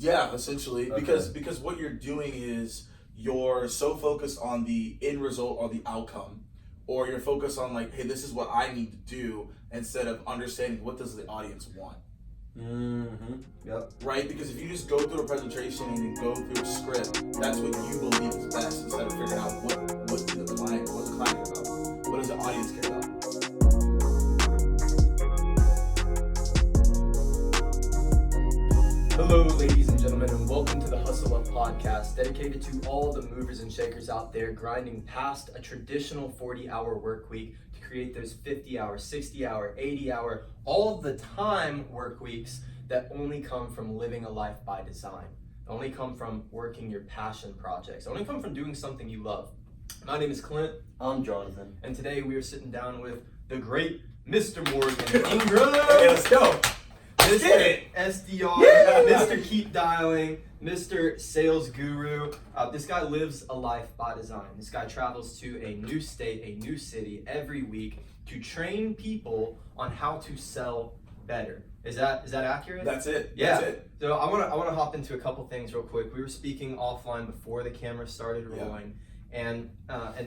Yeah, essentially, because what you're doing is you're so focused on the end result or the outcome, or you're focused on like, hey, this is what I need to do, instead of understanding what does the audience want. Yep. Right? Because if you just go through a presentation and you go through a script, that's what you believe is best, instead of figuring out what's the client care about, what does the audience care about. Hello, ladies and gentlemen, and welcome to the Hustle Up podcast, dedicated to all the movers and shakers out there grinding past a traditional 40-hour work week to create those 50-hour, 60-hour, 80-hour, all the time work weeks that only come from living a life by design, only come from working your passion projects, only come from doing something you love. My name is Clint. I'm Jonathan. And today we are sitting down with the great Mr. Morgan Ingram. Hey, let's go. Mr. SDR, Mr. Keep Dialing, Mr. Sales Guru. This guy lives a life by design. This guy travels to a new state, a new city every week to train people on how to sell better. Is that accurate? That's it. Yeah. That's it. So I wanna hop into a couple things real quick. We were speaking offline before the camera started rolling, and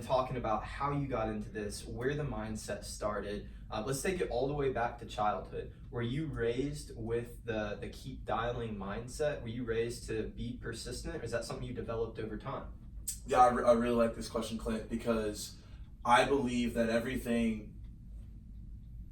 talking about how you got into this, where the mindset started. Let's take it all the way back to childhood. Were you raised with the keep dialing mindset? Were you raised to be persistent, or is that something you developed over time? Yeah, I really like this question, Clint, because I believe that everything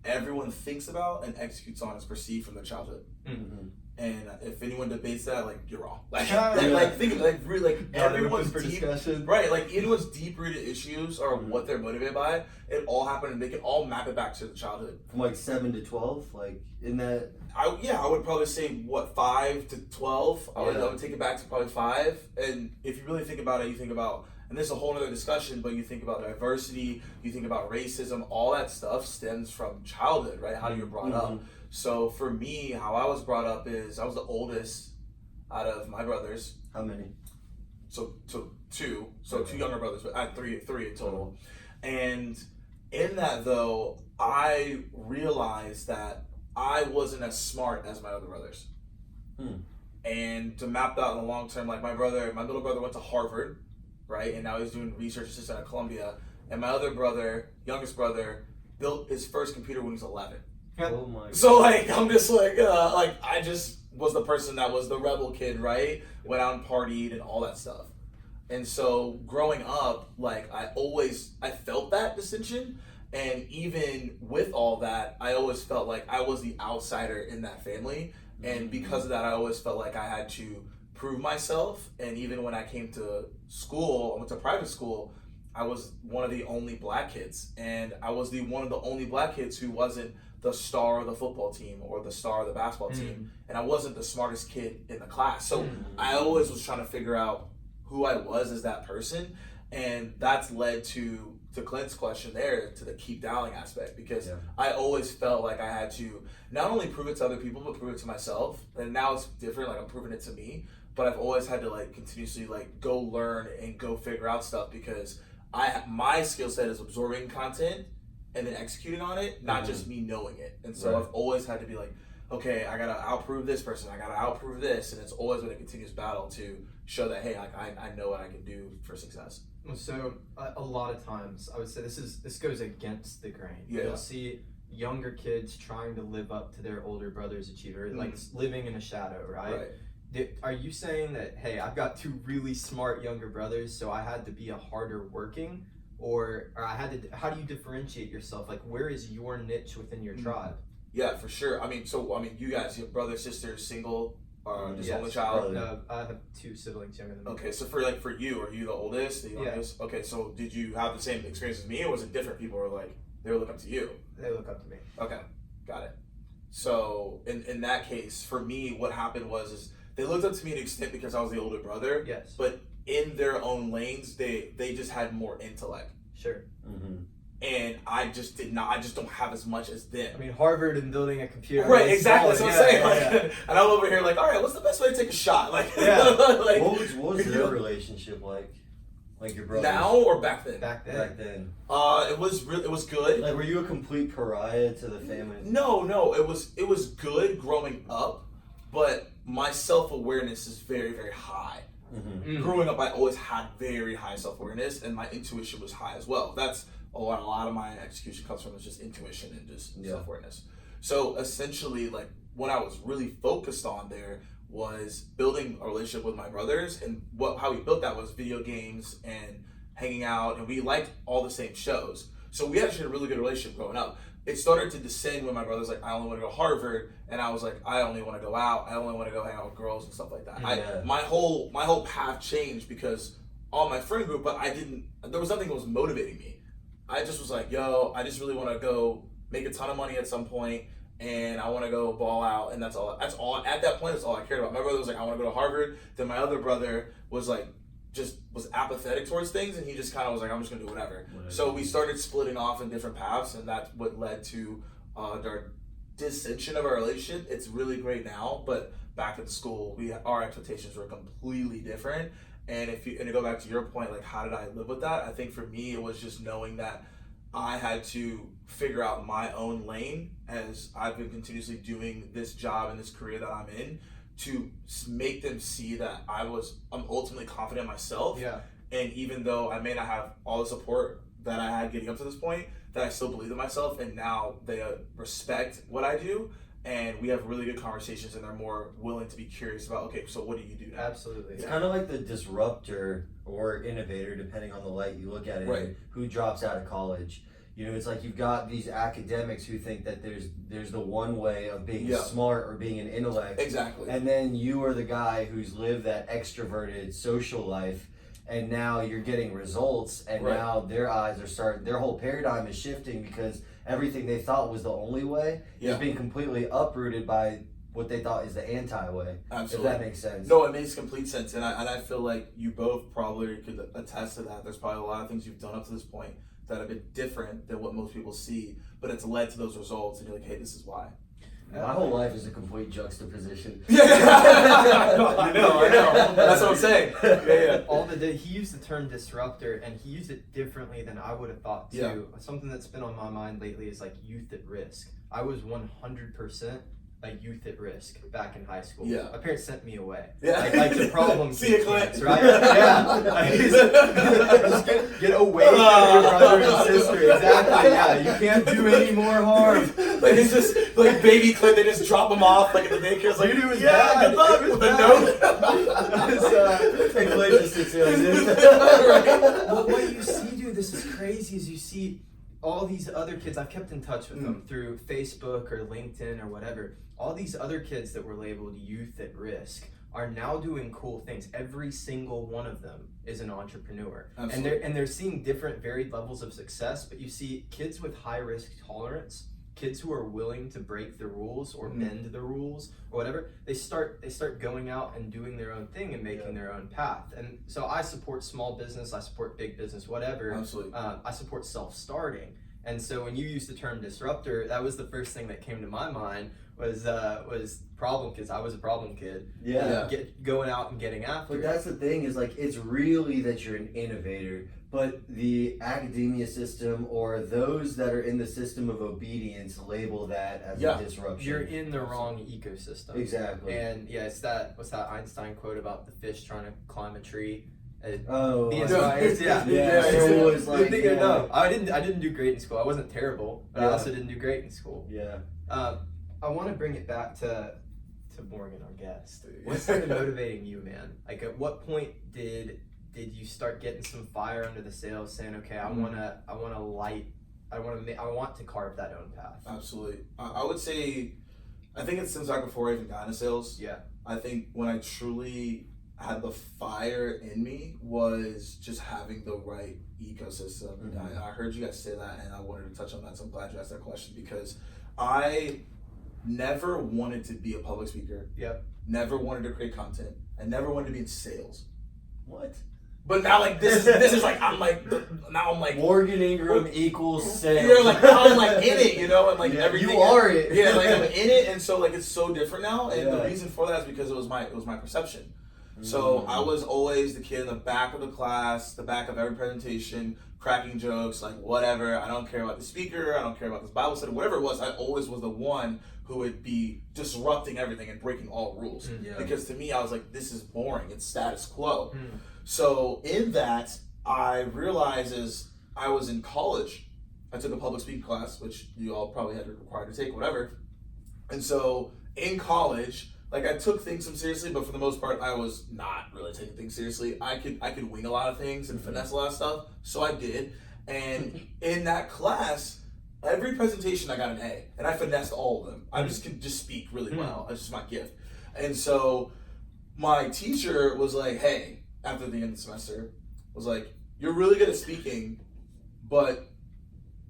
everyone thinks about and executes on is perceived from their childhood. Mm-hmm. And if anyone debates that, like, you're wrong. Like, everyone's deep, discussion. right? Like, anyone's deep-rooted issues or what they're motivated by, it all happened, and they can all map it back to the childhood. From like 7 to 12, like in that. I would probably say 5 to 12. I would take it back to probably 5. And if you really think about it, you think about, and this is a whole other discussion, but you think about diversity, you think about racism, all that stuff stems from childhood, right? How you're brought up. So for me, how I was brought up is I was the oldest out of my brothers. How many? So two. So two younger brothers, but I had three in total. And in that though, I realized that I wasn't as smart as my other brothers. And to map that in the long term, like my middle brother went to Harvard, right? And now he's doing research assistant at Columbia. And my other brother, youngest brother, built his first computer when he was 11. Oh my God. So like I'm just like I just was the person that was the rebel kid, right? Went out and partied and all that stuff. And so growing up, like I felt that distinction, and even with all that, I always felt like I was the outsider in that family, and because of that, I always felt like I had to prove myself. And even when I came to school, I went to private school, I was one of the only black kids, and I was one of the only black kids who wasn't the star of the football team or the star of the basketball team, and I wasn't the smartest kid in the class. So I always was trying to figure out who I was as that person, and that's led to Clint's question there, to the keep dialing aspect, because I always felt like I had to not only prove it to other people, but prove it to myself. And now it's different, like I'm proving it to me, but I've always had to like continuously like go learn and go figure out stuff, because my skill set is absorbing content and then executing on it, not just me knowing it. And so I've always had to be like, okay, I gotta outprove this person, I gotta outprove this, and it's always been a continuous battle to show that, hey, like I know what I can do for success. So a lot of times, I would say this goes against the grain. Yeah. You'll see younger kids trying to live up to their older brother's achievement, like living in a shadow, right? Are you saying that, hey, I've got two really smart younger brothers, so I had to be a harder working, or I had to? How do you differentiate yourself? Like, where is your niche within your tribe? Yeah, for sure. I mean, you guys, you have brother, sister, single, or just only child? No, I have two siblings younger than me. Okay, so for you, are you the oldest, the youngest? Yeah. Okay, so did you have the same experience as me, or was it different? People were like, they would look up to you? They look up to me. Okay, got it. So in that case, for me, what happened was they looked up to me to an extent because I was the older brother. Yes. But in their own lanes, they just had more intellect. Sure. And I just don't have as much as them. I mean, Harvard and building a computer. Right, exactly. That's what I'm saying. And I'm over here like, all right, what's the best way to take a shot? Like, like what was their relationship like? Like your brothers? Now or back then? Back then. It was good. Like, were you a complete pariah to the family? No, it was good growing up. but my self-awareness is very, very high. Growing up, I always had very high self-awareness, and my intuition was high as well. That's a lot of my execution comes from is just intuition and just self-awareness. So essentially, like, what I was really focused on there was building a relationship with my brothers, and how we built that was video games and hanging out, and we liked all the same shows. So we actually had a really good relationship growing up. It started to descend when my brother's like, I only want to go to Harvard, and I was like, I only want to go out. I only want to go hang out with girls and stuff like that. My whole path changed because on my friend group, but there was nothing that was motivating me. I just was like, yo, I just really want to go make a ton of money at some point, and I want to go ball out, and that's all. At that point, that's all I cared about. My brother was like, I want to go to Harvard. Then my other brother was like, was apathetic towards things, and he just kind of was like, I'm just gonna do whatever. So we started splitting off in different paths, and that's what led to our dissension of our relationship. It's really great now, but back at the school, our expectations were completely different. And to go back to your point, like, how did I live with that? I think for me, it was just knowing that I had to figure out my own lane as I've been continuously doing this job and this career that I'm in, to make them see that I'm ultimately confident in myself. Yeah. And even though I may not have all the support that I had getting up to this point, that I still believe in myself, and now they respect what I do, and we have really good conversations, and they're more willing to be curious about, okay, so what do you do now? Absolutely. It's kind of like the disruptor or innovator, depending on the light you look at it, right. Who drops out of college. You know, it's like you've got these academics who think that there's the one way of being smart or being an intellect. Exactly. And then you are the guy who's lived that extroverted social life, and now you're getting results, and now their whole paradigm is shifting because everything they thought was the only way is being completely uprooted by what they thought is the anti-way. Absolutely. If that makes sense. No, it makes complete sense. And I feel like you both probably could attest to that. There's probably a lot of things you've done up to this point that have been different than what most people see, but it's led to those results, and you're like, hey, this is why. My whole life is a complete juxtaposition. I know. That's what I'm saying. Yeah. He used the term disruptor, and he used it differently than I would have thought too. Yeah. Something that's been on my mind lately is like youth at risk. I was 100% a youth at risk back in high school. Yeah. My parents sent me away. Yeah. Like the problem. See you, Clint. Right? Yeah. Just get away from your brother and sister. Exactly. Yeah. You can't do any more harm. Like it's just like baby Clint. They just drop him off like at the daycare. It's like, dude, it was bad. Good luck with a note. And Clint just sits there like this. Well, what you see, dude, this is crazy. Is you see all these other kids. I've kept in touch with them through Facebook or LinkedIn or whatever. All these other kids that were labeled youth at risk are now doing cool things. Every single one of them is an entrepreneur. Absolutely. And they're seeing different varied levels of success, but you see kids with high risk tolerance, kids who are willing to break the rules or bend the rules or whatever, they start going out and doing their own thing and making their own path. And so I support small business, I support big business, whatever. Absolutely. I support self-starting. And so when you used the term disruptor, that was the first thing that came to my mind was problem kids. I was a problem kid. Yeah. Going out and getting after it. But that's the thing is like it's really that you're an innovator, but the academia system or those that are in the system of obedience label that as a disruption. You're in the wrong ecosystem. Exactly. And it's what's that Einstein quote about the fish trying to climb a tree? I didn't do great in school. I wasn't terrible, but I also didn't do great in school. Yeah. I want to bring it back to Morgan, our guest. What's started motivating you, man? Like, at what point did you start getting some fire under the sails, saying, okay, I want to carve that own path? Absolutely. I would say, I think it's since back before I even got into sales. Yeah. I think when I truly had the fire in me was just having the right ecosystem. Mm-hmm. I heard you guys say that, and I wanted to touch on that, so I'm glad you asked that question, because I never wanted to be a public speaker. Yep. Never wanted to create content. I never wanted to be in sales. What? But now, like, this is like, I'm like Morgan Ingram equals sales. You're like, now I'm like in it, you know, and like everything. You are it. Yeah, like I'm in it, and so like it's so different now. And the reason for that is because it was my perception. So I was always the kid in the back of the class, the back of every presentation, cracking jokes, like whatever. I don't care about the speaker. I don't care about this Bible study, whatever it was. I always was the one who would be disrupting everything and breaking all rules. Yeah. Because to me, I was like, this is boring. It's status quo. So in that, I realized as I was in college, I took a public speaking class, which you all probably had required to take, whatever. And so in college, like I took things some seriously, but for the most part, I was not really taking things seriously. I could wing a lot of things and finesse a lot of stuff, so I did. And in that class, every presentation I got an A, and I finessed all of them. I just could just speak really well. That's just my gift. And so my teacher was like, hey, after the end of the semester, was like, you're really good at speaking, but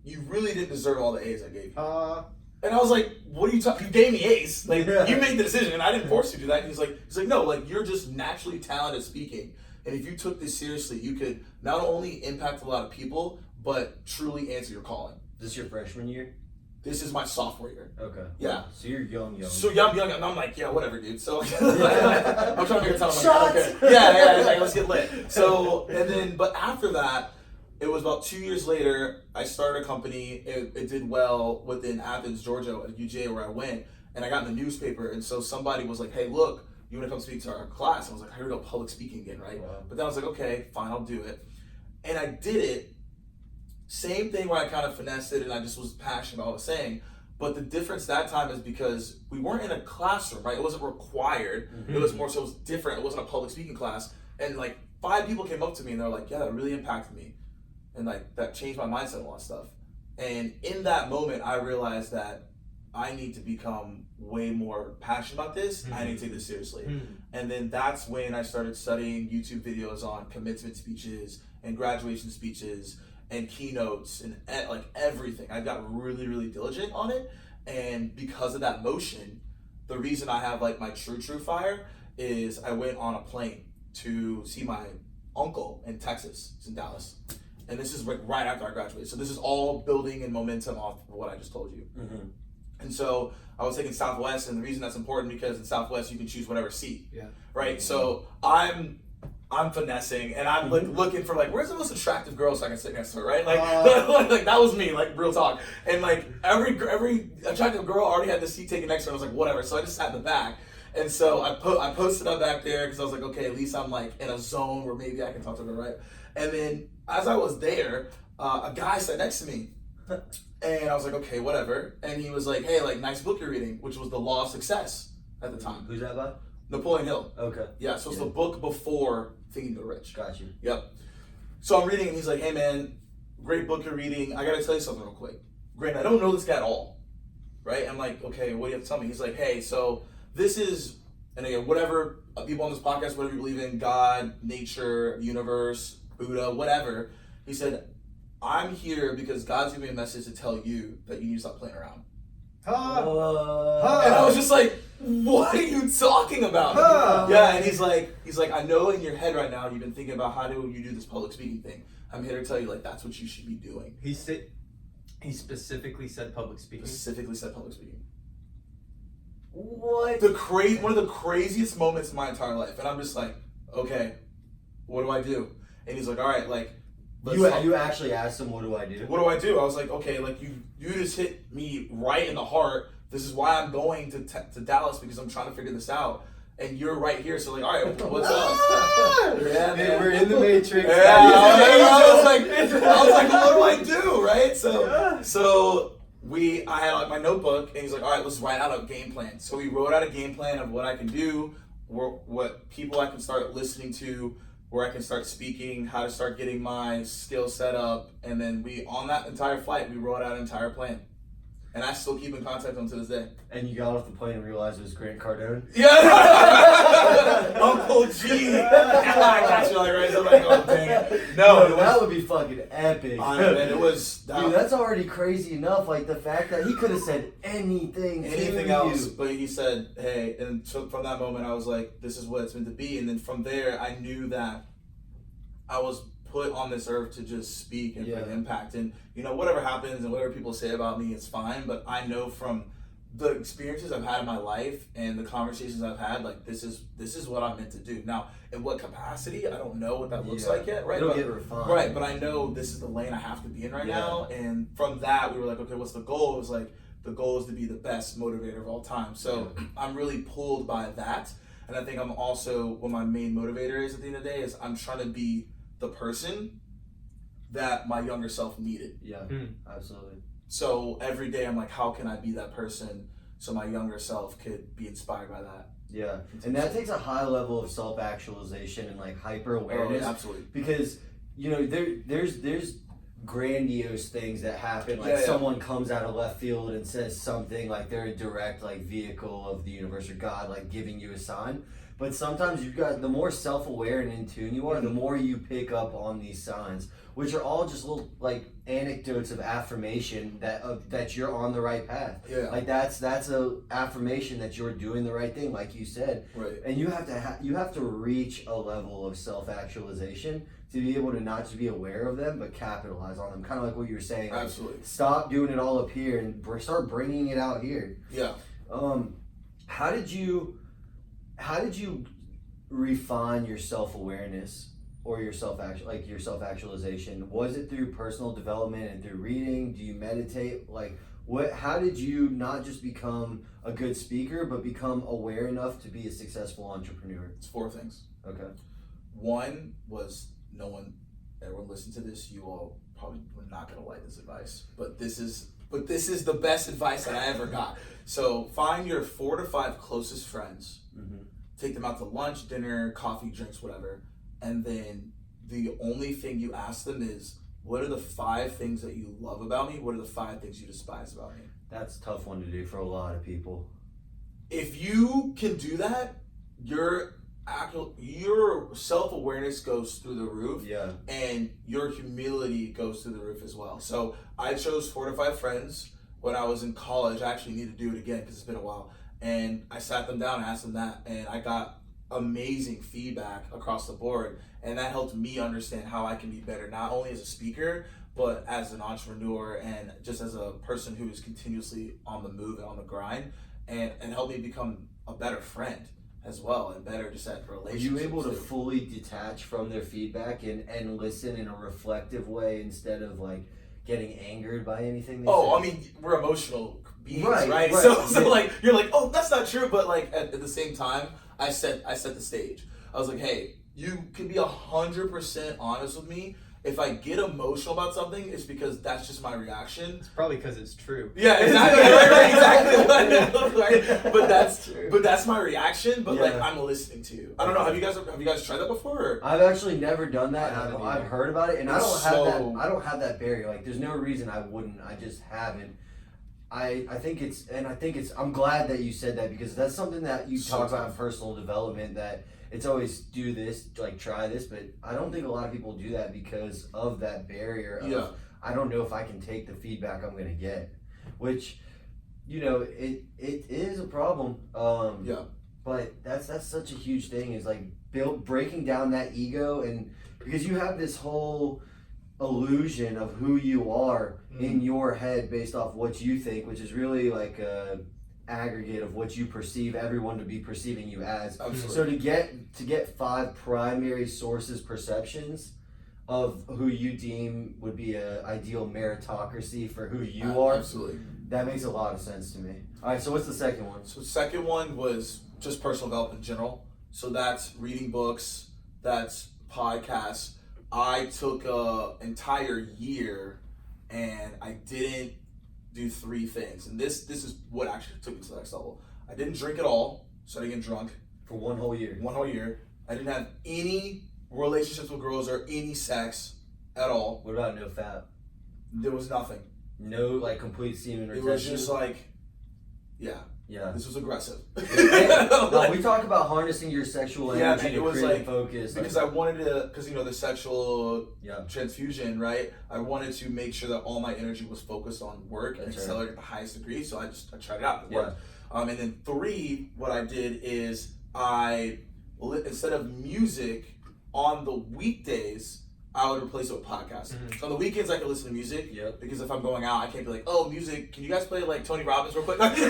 you really didn't deserve all the A's I gave you. And I was like, what are you talking? You gave me A's. Like, you made the decision, and I didn't force you to do that. And he's like, no, like, you're just naturally talented at speaking. And if you took this seriously, you could not only impact a lot of people, but truly answer your calling. Is this your freshman year? This is my sophomore year. Okay. Yeah. So you're young. So I'm young, and I'm like, yeah, whatever, dude. So I'm trying to make a ton of money. Okay. Yeah, it's like, let's get lit. So, and then, but after that, it was about 2 years later, I started a company. It did well within Athens, Georgia, at UGA where I went, and I got in the newspaper. And so somebody was like, hey, look, you want to come speak to our class? I was like, I heard about public speaking again, right? Wow. But then I was like, okay, fine, I'll do it. And I did it. Same thing where I kind of finessed it and I just was passionate about what I was saying. But the difference that time is because we weren't in a classroom, right? It wasn't required. It was more so it was different. It wasn't a public speaking class. And like 5 people came up to me and they're like, yeah, that really impacted me. And like that changed my mindset and a lot of stuff. And in that moment, I realized that I need to become way more passionate about this. I need to take this seriously. And then that's when I started studying YouTube videos on commencement speeches and graduation speeches and keynotes and like everything. I got really, really diligent on it. And because of that motion, the reason I have like my true fire is I went on a plane to see my uncle in Texas. He's in Dallas. And this is like right after I graduated. So this is all building and momentum off of what I just told you. And so I was taking Southwest, and the reason that's important because in Southwest you can choose whatever seat. Yeah. Right? So I'm finessing and I'm like looking for like, where's the most attractive girl so I can sit next to her, right? Like, like that was me, like real talk. And like every attractive girl already had the seat taken next to her. I was like, whatever. So I just sat in the back. And so I posted up back there because I was like, okay, at least I'm like in a zone where maybe I can talk to her, right? And then as I was there, a guy sat next to me. And I was like, okay, whatever. And he was like, hey, like, nice book you're reading, which was The Law of Success at the time. Who's that by? Napoleon Hill. Okay. Yeah, so it's the book before Think and Grow Rich. Got you. Yep. So I'm reading, and he's like, hey, man, great book you're reading. I got to tell you something real quick. Granted, I don't know this guy at all, right? I'm like, okay, what do you have to tell me? He's like, hey, so this is, and again, whatever people on this podcast, whatever you believe in, God, nature, universe, Buddha, whatever. He said, I'm here because God's giving me a message to tell you that you need to stop playing around. And I was just like, what are you talking about? Yeah, and he's like, I know in your head right now you've been thinking about how do you do this public speaking thing. I'm here to tell you, like, that's what you should be doing. He specifically said public speaking. Specifically said public speaking. What? One of the craziest moments in my entire life, and I'm just like, okay, what do I do? And he's like, all right, like. You actually asked him, what do I do? What do I do? I was like, okay, like you just hit me right in the heart. This is why I'm going to Dallas because I'm trying to figure this out. And you're right here, so like, all right, what's up? Yeah, man. We're in the Matrix. Yeah, I was like, what do I do, right? So I had like my notebook, and he's like, all right, let's write out a game plan. So we wrote out a game plan of what I can do, what people I can start listening to, where I can start speaking, how to start getting my skills set up, and then on that entire flight, we wrote out an entire plan. And I still keep in contact with him to this day. And you got off the plane and realized it was Grant Cardone? Yeah! Uncle G! I got you like right, so I'm like, oh dang it. No, that would be fucking epic. Man, it was... Dude, that's already crazy enough, like the fact that he could have said anything else, but he said, hey, and so from that moment I was like, this is what it's meant to be. And then from there, I knew that I was put on this earth to just speak and bring impact. And you know, whatever happens and whatever people say about me, it's fine. But I know from the experiences I've had in my life and the conversations I've had, like this is what I'm meant to do. Now, in what capacity, I don't know what that looks like yet, right? It'll get refined. Right, but I know this is the lane I have to be in right now. And from that, we were like, okay, what's the goal? It was like the goal is to be the best motivator of all time. So I'm really pulled by that. And I think I'm also, what my main motivator is at the end of the day is I'm trying to be the person that my younger self needed. Yeah, absolutely. So every day I'm like, how can I be that person so my younger self could be inspired by that? Yeah, and that takes a high level of self-actualization and like hyper-awareness. Oh, absolutely. Because, you know, there's grandiose things that happen, like someone comes out of left field and says something like they're a direct like vehicle of the universe or God, like giving you a sign. But sometimes you've got, the more self-aware and in tune you are, the more you pick up on these signs, which are all just little like anecdotes of affirmation that you're on the right path. Yeah. Like that's a affirmation that you're doing the right thing, like you said. Right. And you have to reach a level of self-actualization to be able to not just be aware of them, but capitalize on them. Kind of like what you were saying. Like, Absolutely. stop doing it all up here and start bringing it out here. Yeah. How did you refine your self-awareness or your self-actualization? Was it through personal development and through reading? Do you meditate? Like how did you not just become a good speaker, but become aware enough to be a successful entrepreneur? It's 4 things. Okay. One was, everyone listen to this, you all probably were not gonna like this advice, but this is the best advice that I ever got. So find your 4 to 5 closest friends, take them out to lunch, dinner, coffee, drinks, whatever, and then the only thing you ask them is, what are the 5 things that you love about me? What are the 5 things you despise about me? That's a tough one to do for a lot of people. If you can do that, your self-awareness goes through the roof, and your humility goes through the roof as well. So I chose 4 to 5 friends when I was in college. I actually need to do it again because it's been a while. And I sat them down and asked them that, and I got amazing feedback across the board, and that helped me understand how I can be better, not only as a speaker, but as an entrepreneur and just as a person who is continuously on the move and on the grind, and helped me become a better friend as well, and better just at relationships. Were you able to fully detach from their feedback and listen in a reflective way instead of like getting angered by anything they say? I mean, we're emotional beings, right? So like, you're like, oh, that's not true, but like at the same time, I set the stage. I was like, hey, you can be 100% honest with me. If I get emotional about something, it's because that's just my reaction. It's probably because it's true. Yeah, exactly. Exactly. But that's true. But that's my reaction. But like, I'm listening to you. I don't know. Have you guys tried that before? Or? I've actually never done that. I've heard about it, and I don't have that barrier. Like, there's no reason I wouldn't. I just haven't. I think it's. I'm glad that you said that, because that's something that you talk about in personal development, that it's always do this, like try this, but I don't think a lot of people do that because of that barrier of, I don't know if I can take the feedback I'm going to get, which, you know, it is a problem. But that's such a huge thing, is like breaking down that ego, and because you have this whole illusion of who you are in your head based off what you think, which is really like a aggregate of what you perceive everyone to be perceiving you as. Absolutely. So to get 5 primary sources perceptions of who you deem would be a ideal meritocracy for who you are. Absolutely. That makes a lot of sense to me. All right, so what's the second one? So the second one was just personal development in general. So that's reading books, that's podcasts. I took an entire year and I didn't do 3 things. And this is what actually took me to the next level. I didn't drink at all, started getting drunk. For 1 whole year. 1 whole year. I didn't have any relationships with girls or any sex at all. What about no fap? There was nothing. No, like, complete semen retention? It was just like, yeah. This was aggressive. No, we talk about harnessing your sexual energy to create focus. Because I wanted to, because you know, the sexual transfusion, right? I wanted to make sure that all my energy was focused on work and accelerate at the highest degree. So I tried it out. It worked. And then 3, what I did is instead of music on the weekdays, I would replace it with podcasts. So on the weekends I could listen to music. Yep. Because if I'm going out, I can't be like, oh, music, can you guys play like Tony Robbins real quick? Go to the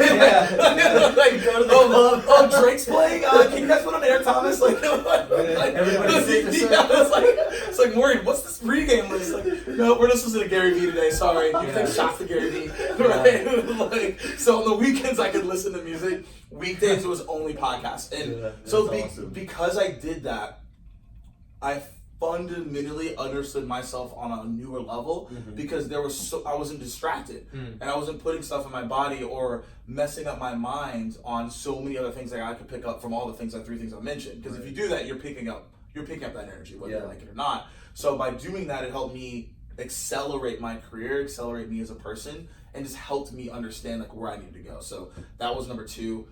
club. Oh, Drake's playing? Can you guys put on Eric Thomas? Everybody's it's like, Maureen, what's this pregame list? Like, no, we're just listening to Gary Vee today, sorry. You take shots to Gary Vee. Right? So on the weekends I could listen to music. Weekdays it was only podcasts. And awesome. Because I did that, I fundamentally understood myself on a newer level because I wasn't distracted and I wasn't putting stuff in my body or messing up my mind on so many other things that I could pick up from all the three things I mentioned. Because if you do that, you're picking up that energy, whether you like it or not. So by doing that, it helped me accelerate my career, accelerate me as a person, and just helped me understand like where I needed to go. So that was number 2.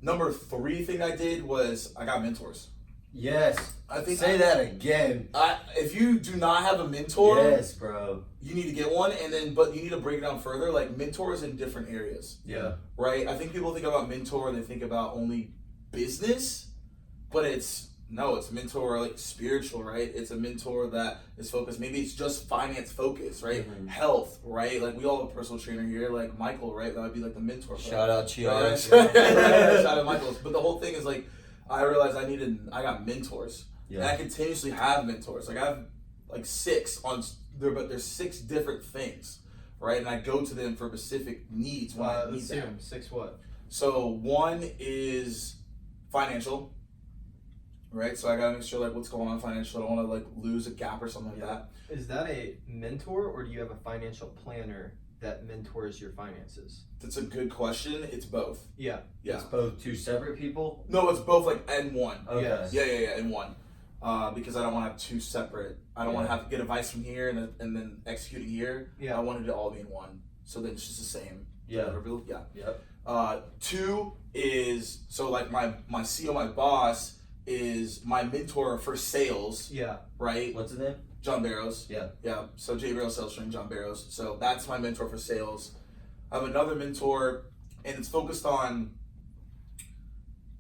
Number 3 thing I did was I got mentors. Yes. I think Say that again. If you do not have a mentor, yes, bro, you need to get one, but you need to break it down further. Like mentors in different areas. Yeah. Right. I think people think about mentor and they think about only business, but it's mentor like spiritual, right? It's a mentor that is focused. Maybe it's just finance focused, right? Health, right? Like we all have a personal trainer here, like Michael, right? That would be like the mentor. Shout out Chiara. Shout out Michael. But the whole thing is like, I realized I got mentors. Yeah. And I continuously have mentors. Like I have like 6 on there, but there's 6 different things, right? And I go to them for specific needs when I need them. 6 what? So 1 is financial, right? So I gotta make sure like what's going on financially. I don't want to like lose a gap or something like that. Is that a mentor or do you have a financial planner that mentors your finances? That's a good question. It's both. Yeah. It's both 2 separate people? No, it's both like and one. Okay. Yeah, in one. Because I don't want to have 2 separate. I don't want to have to get advice from here and then executing here. Yeah. I wanted it to all be in one. So then it's just the same. Yeah. Yep. 2 is so like my CEO, my boss is my mentor for sales. Yeah. Right. What's his name? John Barrows. Yeah. So J Barrows Sales Training, John Barrows. So that's my mentor for sales. I have another mentor, and it's focused on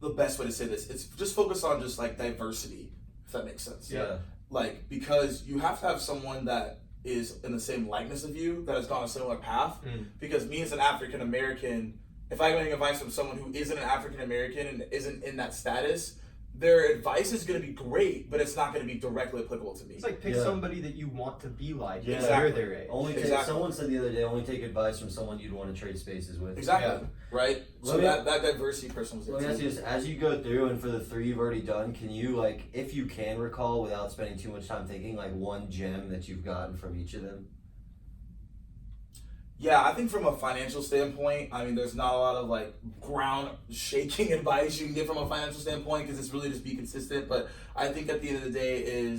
the best way to say this. It's just focused on just like diversity, if that makes sense. Yeah. Like because you have to have someone that is in the same likeness of you that has gone a similar path. Because me as an African American, if I'm getting advice from someone who isn't an African American and isn't in that status, their advice is going to be great, but it's not going to be directly applicable to me. It's like pick somebody that you want to be like. Yeah. Exactly. Their age. Someone said the other day, only take advice from someone you'd want to trade spaces with. Exactly. Yeah. Right? So that diversity person was Let me ask you this. As you go through, and for the 3 you've already done, can you, like, if you can recall without spending too much time thinking, like, one gem that you've gotten from each of them? Yeah, I think from a financial standpoint, I mean, there's not a lot of like ground shaking advice you can get from a financial standpoint because it's really just be consistent. But I think at the end of the day I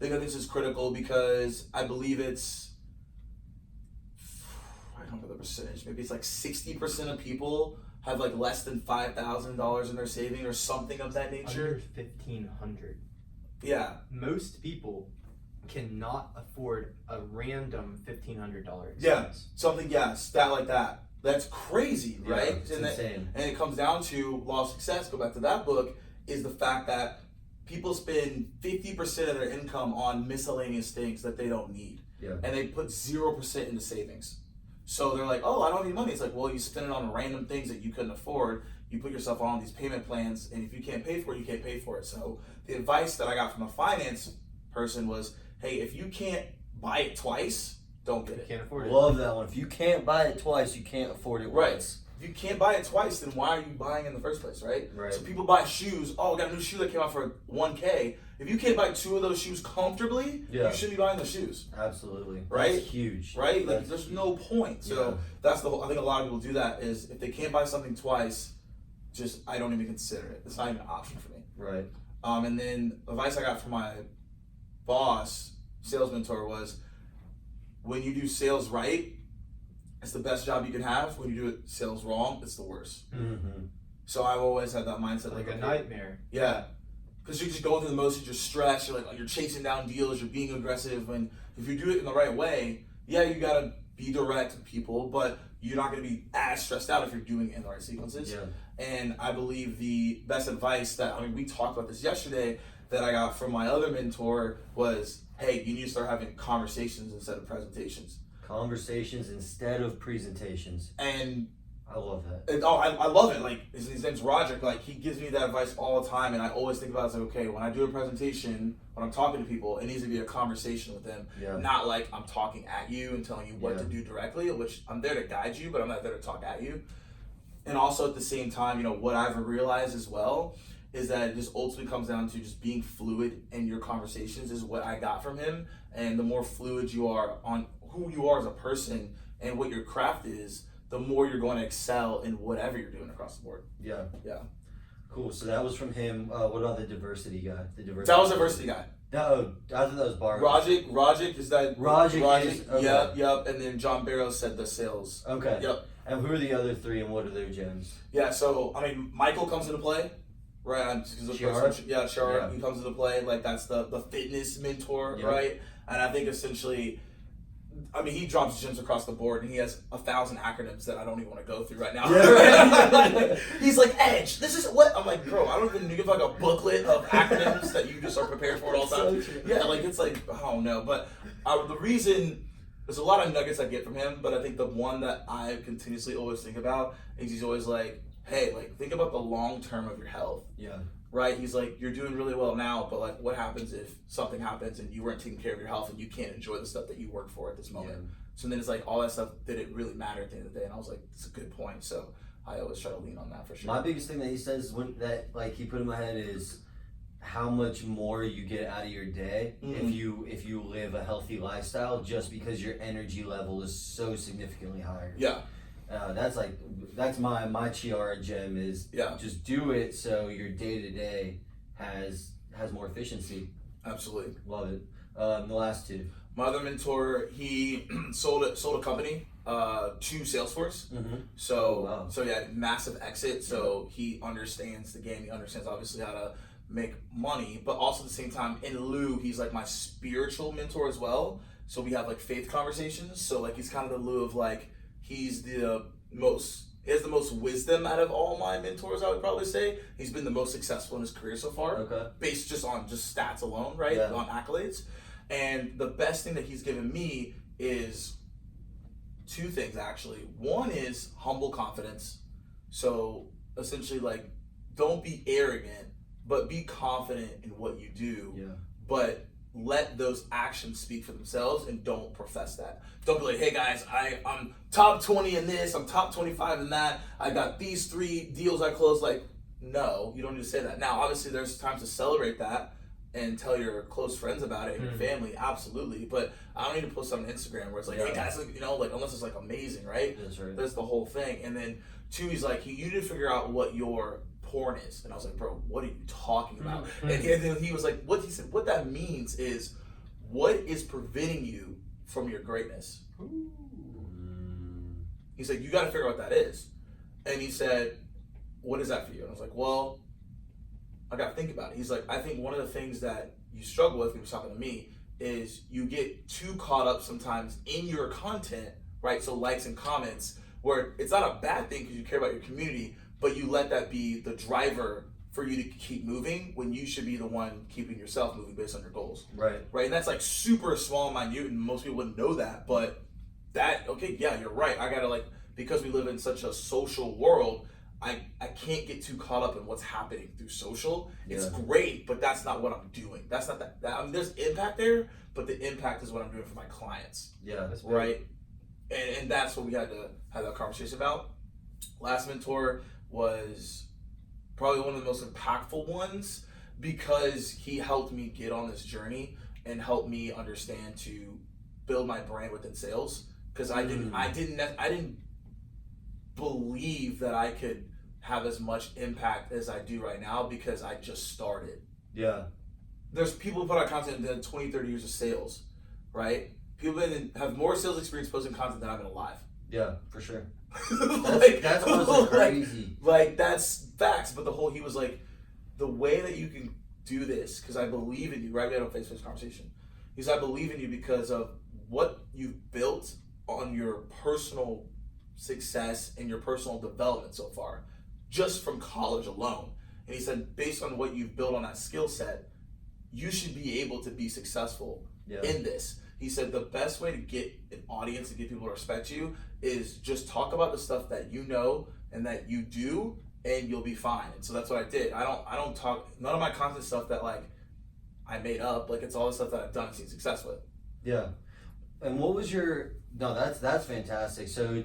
think this is critical because I believe I don't know the percentage, maybe it's like 60% of people have like less than $5,000 in their saving or something of that nature. Under $1,500. Yeah. Most people cannot afford a random $1,500 expense. Yeah, something, stat like that. That's crazy, right? It's insane. And it comes down to law of success, go back to that book, is the fact that people spend 50% of their income on miscellaneous things that they don't need. Yeah. And they put 0% into savings. So they're like, oh, I don't have any money. It's like, well, you spend it on random things that you couldn't afford. You put yourself on these payment plans, and if you can't pay for it, you can't pay for it. So the advice that I got from a finance person was, hey, if you can't buy it twice, don't get it. Can't afford it. Love that one. If you can't buy it twice, you can't afford it once. If you can't buy it twice, then why are you buying in the first place, right? So people buy shoes. Oh, I got a new shoe that came out for $1K. If you can't buy 2 of those shoes comfortably, you shouldn't be buying those shoes. Absolutely. Right? That's huge. Right? Like, there's no point. So that's the whole, I think a lot of people do that is if they can't buy something twice, I don't even consider it. It's not even an option for me. Right. And then advice I got from my boss, sales mentor, was when you do sales right, it's the best job you can have. When you do it sales wrong, it's the worst. Mm-hmm. So I've always had that mindset. Like a nightmare. Yeah. Because you're just going through the motions, you're stressed, you're chasing down deals, you're being aggressive. And if you do it in the right way, you gotta be direct with people, but you're not going to be as stressed out if you're doing it in the right sequences. Yeah. And I believe the best advice that, I mean, we talked about this yesterday, that I got from my other mentor was, hey, you need to start having conversations instead of presentations. Conversations instead of presentations. And I love that. I love it. Like, his name's Roger. Like, he gives me that advice all the time, and I always think about it as like, okay, when I do a presentation, when I'm talking to people, it needs to be a conversation with them, not like I'm talking at you and telling you what to do directly, which I'm there to guide you, but I'm not there to talk at you. And also at the same time, you know, what I've realized as well is that it just ultimately comes down to just being fluid in your conversations is what I got from him. And the more fluid you are on who you are as a person and what your craft is, the more you're going to excel in whatever you're doing across the board. Yeah. Yeah. Cool. So that was from him. What about the diversity guy? That was the diversity guy. No, I thought that was Bar. Rajic is that. Rajic is, okay. Yep. And then John Barrows said the sales. Okay. Yep. And who are the other three, and what are their gems? Yeah. So I mean, Michael comes into play, right? Chara. Yeah. He comes into play. Like, that's the fitness mentor, right? And I think essentially, I mean, he drops gems across the board, and he has 1,000 acronyms that I don't even want to go through right now. Yeah. He's like, Edge, this is what? I'm like, bro, I don't even give like a booklet of acronyms that you just are prepared for at all times. Yeah, like, it's like, oh no. But the reason, there's a lot of nuggets I get from him, but I think the one that I continuously always think about is he's always like, hey, like, think about the long term of your health. Yeah. Right? He's like, you're doing really well now, but like, what happens if something happens and you weren't taking care of your health and you can't enjoy the stuff that you work for at this moment? Yeah. So then it's like, all that stuff, did it really matter at the end of the day? And I was like, that's a good point. So I always try to lean on that for sure. My biggest thing that he says he put in my head is how much more you get out of your day if you live a healthy lifestyle, just because your energy level is so significantly higher. Yeah. That's my Chiara gem is just do it so your day to day has more efficiency. Absolutely. Love it. The last two. My other mentor, he sold a company to Salesforce. So yeah, massive exit. So he understands the game. He understands obviously how to make money, but also at the same time, in lieu, he's like my spiritual mentor as well. So we have like faith conversations. So like, he's kind of the lieu of like, he has the most wisdom out of all my mentors, I would probably say. He's been the most successful in his career so far, based just on stats alone, right? Yeah. On accolades. And the best thing that he's given me is two things, actually. One is humble confidence. So essentially, like, don't be arrogant, but be confident in what you do. Yeah. But let those actions speak for themselves, and don't profess that. Don't be like, hey guys, I'm top 20 in this, I'm top 25 in that, I got these 3 deals I closed. Like, no, you don't need to say that. Now, obviously, there's times to celebrate that and tell your close friends about it and your family, absolutely. But I don't need to post something on Instagram where it's like, hey guys, you know, like, unless it's like amazing, right? That's right. That's the whole thing. And then 2, he's like, you need to figure out what your porn is. And I was like, bro, what are you talking about? And then he was like, he said, what that means is, what is preventing you from your greatness? He's like, you got to figure out what that is. And he said, what is that for you? And I was like, well, I got to think about it. He's like, I think one of the things that you struggle with, he was talking to me, is you get too caught up sometimes in your content, right? So likes and comments, where it's not a bad thing because you care about your community, but you let that be the driver for you to keep moving when you should be the one keeping yourself moving based on your goals. Right. And that's like super small and minute, and most people wouldn't know that, but you're right. I gotta, like, because we live in such a social world, I can't get too caught up in what's happening through social. It's great, but that's not what I'm doing. That's not that I mean, there's impact there, but the impact is what I'm doing for my clients. Yeah. That's right. And that's what we had to have that conversation about. Last mentor was probably one of the most impactful ones, because he helped me get on this journey and helped me understand to build my brand within sales. Because I didn't believe that I could have as much impact as I do right now, because I just started. Yeah. There's people who put out content that 20, 30 years of sales, right? People that have more sales experience posting content than I've been alive. Yeah, for sure. That's honestly crazy. Like, that's facts. But he was like, the way that you can do this, because I believe in you, right? We had a face-to-face conversation. He said, I believe in you because of what you've built on your personal success in your personal development so far, just from college alone. And he said, based on what you've built on that skill set, you should be able to be successful in this. He said the best way to get an audience and get people to respect you is just talk about the stuff that you know and that you do, and you'll be fine. And so that's what I did. I don't talk, none of my content stuff that like I made up, like it's all the stuff that I've done and seen success with. Yeah. And what was your, no, that's fantastic. So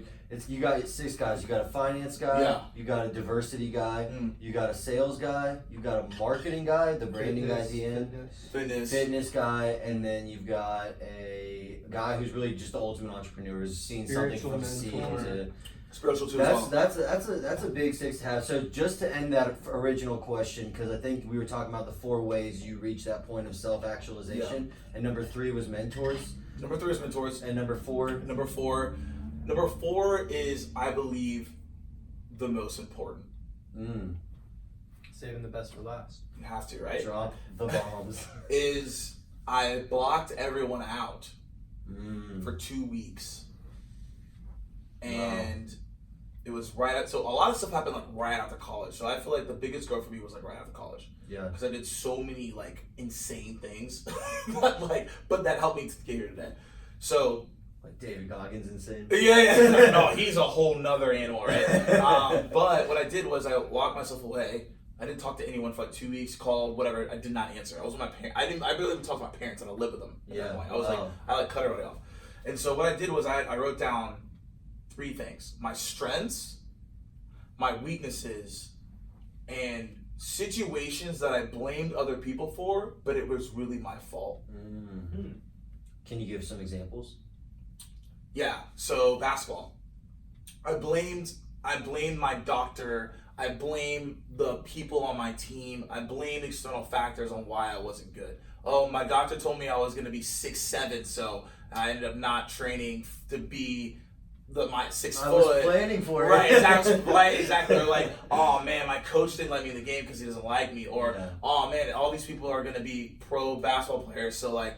you got 6 guys. You got a finance guy, you got a diversity guy, you got a sales guy, you got a marketing guy, the branding guy at the end, fitness guy, and then you've got a guy who's really just the ultimate entrepreneur, who's seen something from seed to spiritual too. That's a big 6 to have. So just to end that original question, because I think we were talking about the 4 ways you reach that point of self-actualization, and number 3 was mentors. Number 3 is mentors, and number 4. Number four is, I believe, the most important. Saving the best for last. You have to, right? Drop the bombs. Is I blocked everyone out for 2 weeks. And it was so a lot of stuff happened like right after college. So I feel like the biggest growth for me was like right after college. Yeah. Because I did so many like insane things, but that helped me to get here today. So like David Goggins insane. Yeah. No, he's a whole nother animal, right? But what I did was I locked myself away. I didn't talk to anyone for like 2 weeks, called, whatever. I did not answer. I was with my parents. I really didn't talk to my parents, and I lived with them at that point. I was I cut everybody off. And so what I did was I wrote down 3 things: my strengths, my weaknesses, and situations that I blamed other people for, but it was really my fault. Can you give some examples? Yeah, so basketball. I blamed my doctor. I blame the people on my team. I blame external factors on why I wasn't good. Oh, my doctor told me I was going to be 6'7", so I ended up not training to be my 6 foot. I was planning for it. Right, exactly. Or like, oh man, my coach didn't let me in the game because he doesn't like me. Or, oh man, all these people are going to be pro basketball players, so like,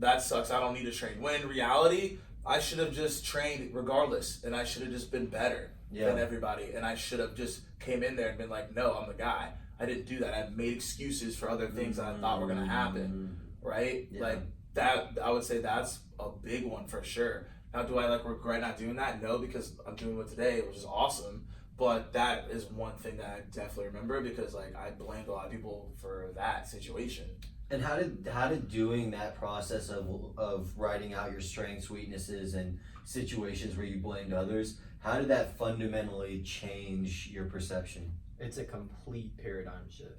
that sucks. I don't need to train. When in reality, I should have just trained regardless, and I should have just been better than everybody, and I should have just came in there and been like, no, I'm the guy. I didn't do that. I made excuses for other things that I thought were going to happen, right? Like that, I would say that's a big one for sure. Now, do I like regret not doing that? No, because I'm doing it today, which is awesome. But that is one thing that I definitely remember, because like I blamed a lot of people for that situation. And how did doing that process of writing out your strengths, weaknesses, and situations where you blamed others, how did that fundamentally change your perception? It's a complete paradigm shift.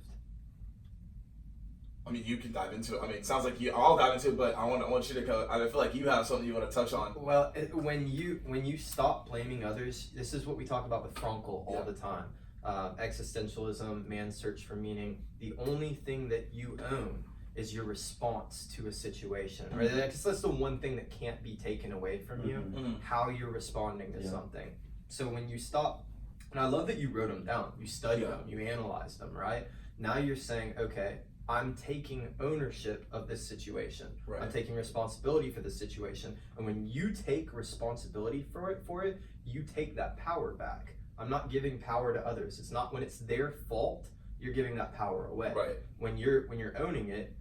I mean, you can dive into it. I mean, it sounds like I'll dive into it, but I want you to go. I feel like you have something you want to touch on. Well, when you stop blaming others, this is what we talk about with Frankl all the time. Existentialism, man's search for meaning. The only thing that you own is your response to a situation. Or that's the one thing that can't be taken away from you, how you're responding to something. So when you stop, and I love that you wrote them down, you studied them, you analyzed them, right? Now you're saying, okay, I'm taking ownership of this situation. Right. I'm taking responsibility for this situation. And when you take responsibility for it, you take that power back. I'm not giving power to others. It's not when it's their fault, you're giving that power away. Right. When you're owning it,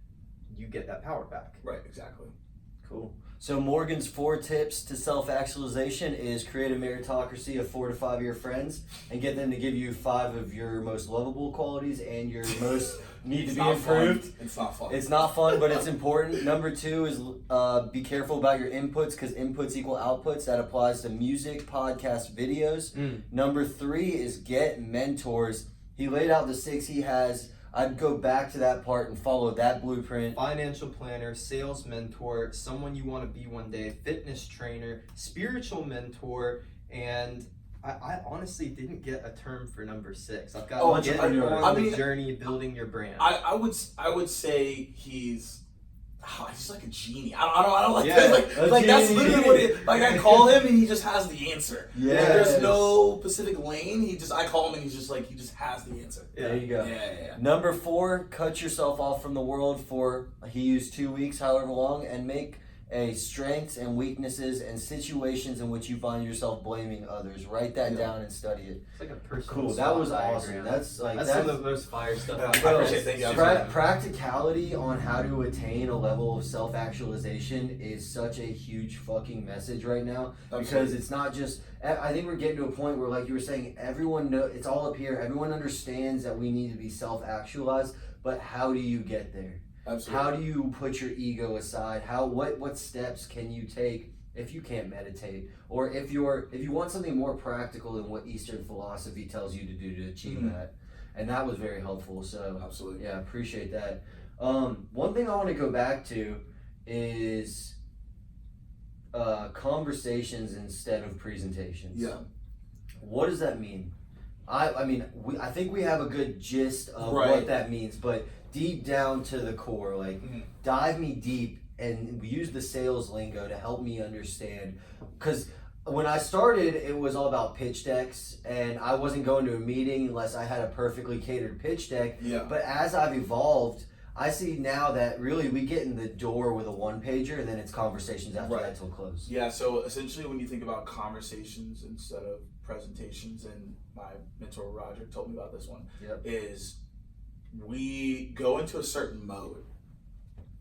you get that power back. Right, exactly. Cool. So Morgan's 4 tips to self-actualization is create a meritocracy of 4 to 5 year friends and get them to give you 5 of your most lovable qualities and your most need to be improved. It's not fun. It's not fun, but it's important. Number 2 is be careful about your inputs, because inputs equal outputs. That applies to music, podcast, videos. Number 3 is get mentors. He laid out the 6 he has. I'd go back to that part and follow that blueprint. Financial planner, sales mentor, someone you want to be one day, fitness trainer, spiritual mentor, and I honestly didn't get a term for number 6. I've got the journey building your brand. I would say he's like a genie. I don't like that's literally what it is. Like I call him and he just has the answer. Yeah. Like, there's no specific lane. I call him and he just has the answer. There you go. Yeah. Number 4, cut yourself off from the world for, he used 2 weeks, however long, and make strengths and weaknesses and situations in which you find yourself blaming others. Write that down and study it. It's like a personal Cool. That was diagram. awesome. That's some of the most fire stuff. Yeah, I've I ever appreciate it. Thank you. Practicality on how to attain a level of self-actualization is such a huge fucking message right now. Because Absolutely. it's not just, I think we're getting to a point where, like you were saying, everyone it's all up here. Everyone understands that we need to be self-actualized, but how do you get there? Absolutely. How do you put your ego aside? What steps can you take if you can't meditate, or if you want something more practical than what Eastern philosophy tells you to do to achieve that? And that was very helpful. So Absolutely. yeah, appreciate that. One thing I want to go back to is conversations instead of presentations. Yeah. What does that mean? I think we have a good gist of Right. what that means, but deep down to the core, like dive me deep and use the sales lingo to help me understand. Because when I started, it was all about pitch decks, and I wasn't going to a meeting unless I had a perfectly catered pitch deck. Yeah. But as I've evolved, I see now that really we get in the door with a one-pager, and then it's conversations after Right. that till close. Yeah, so essentially when you think about conversations instead of presentations, and my mentor Roger told me about this one, Yep. is we go into a certain mode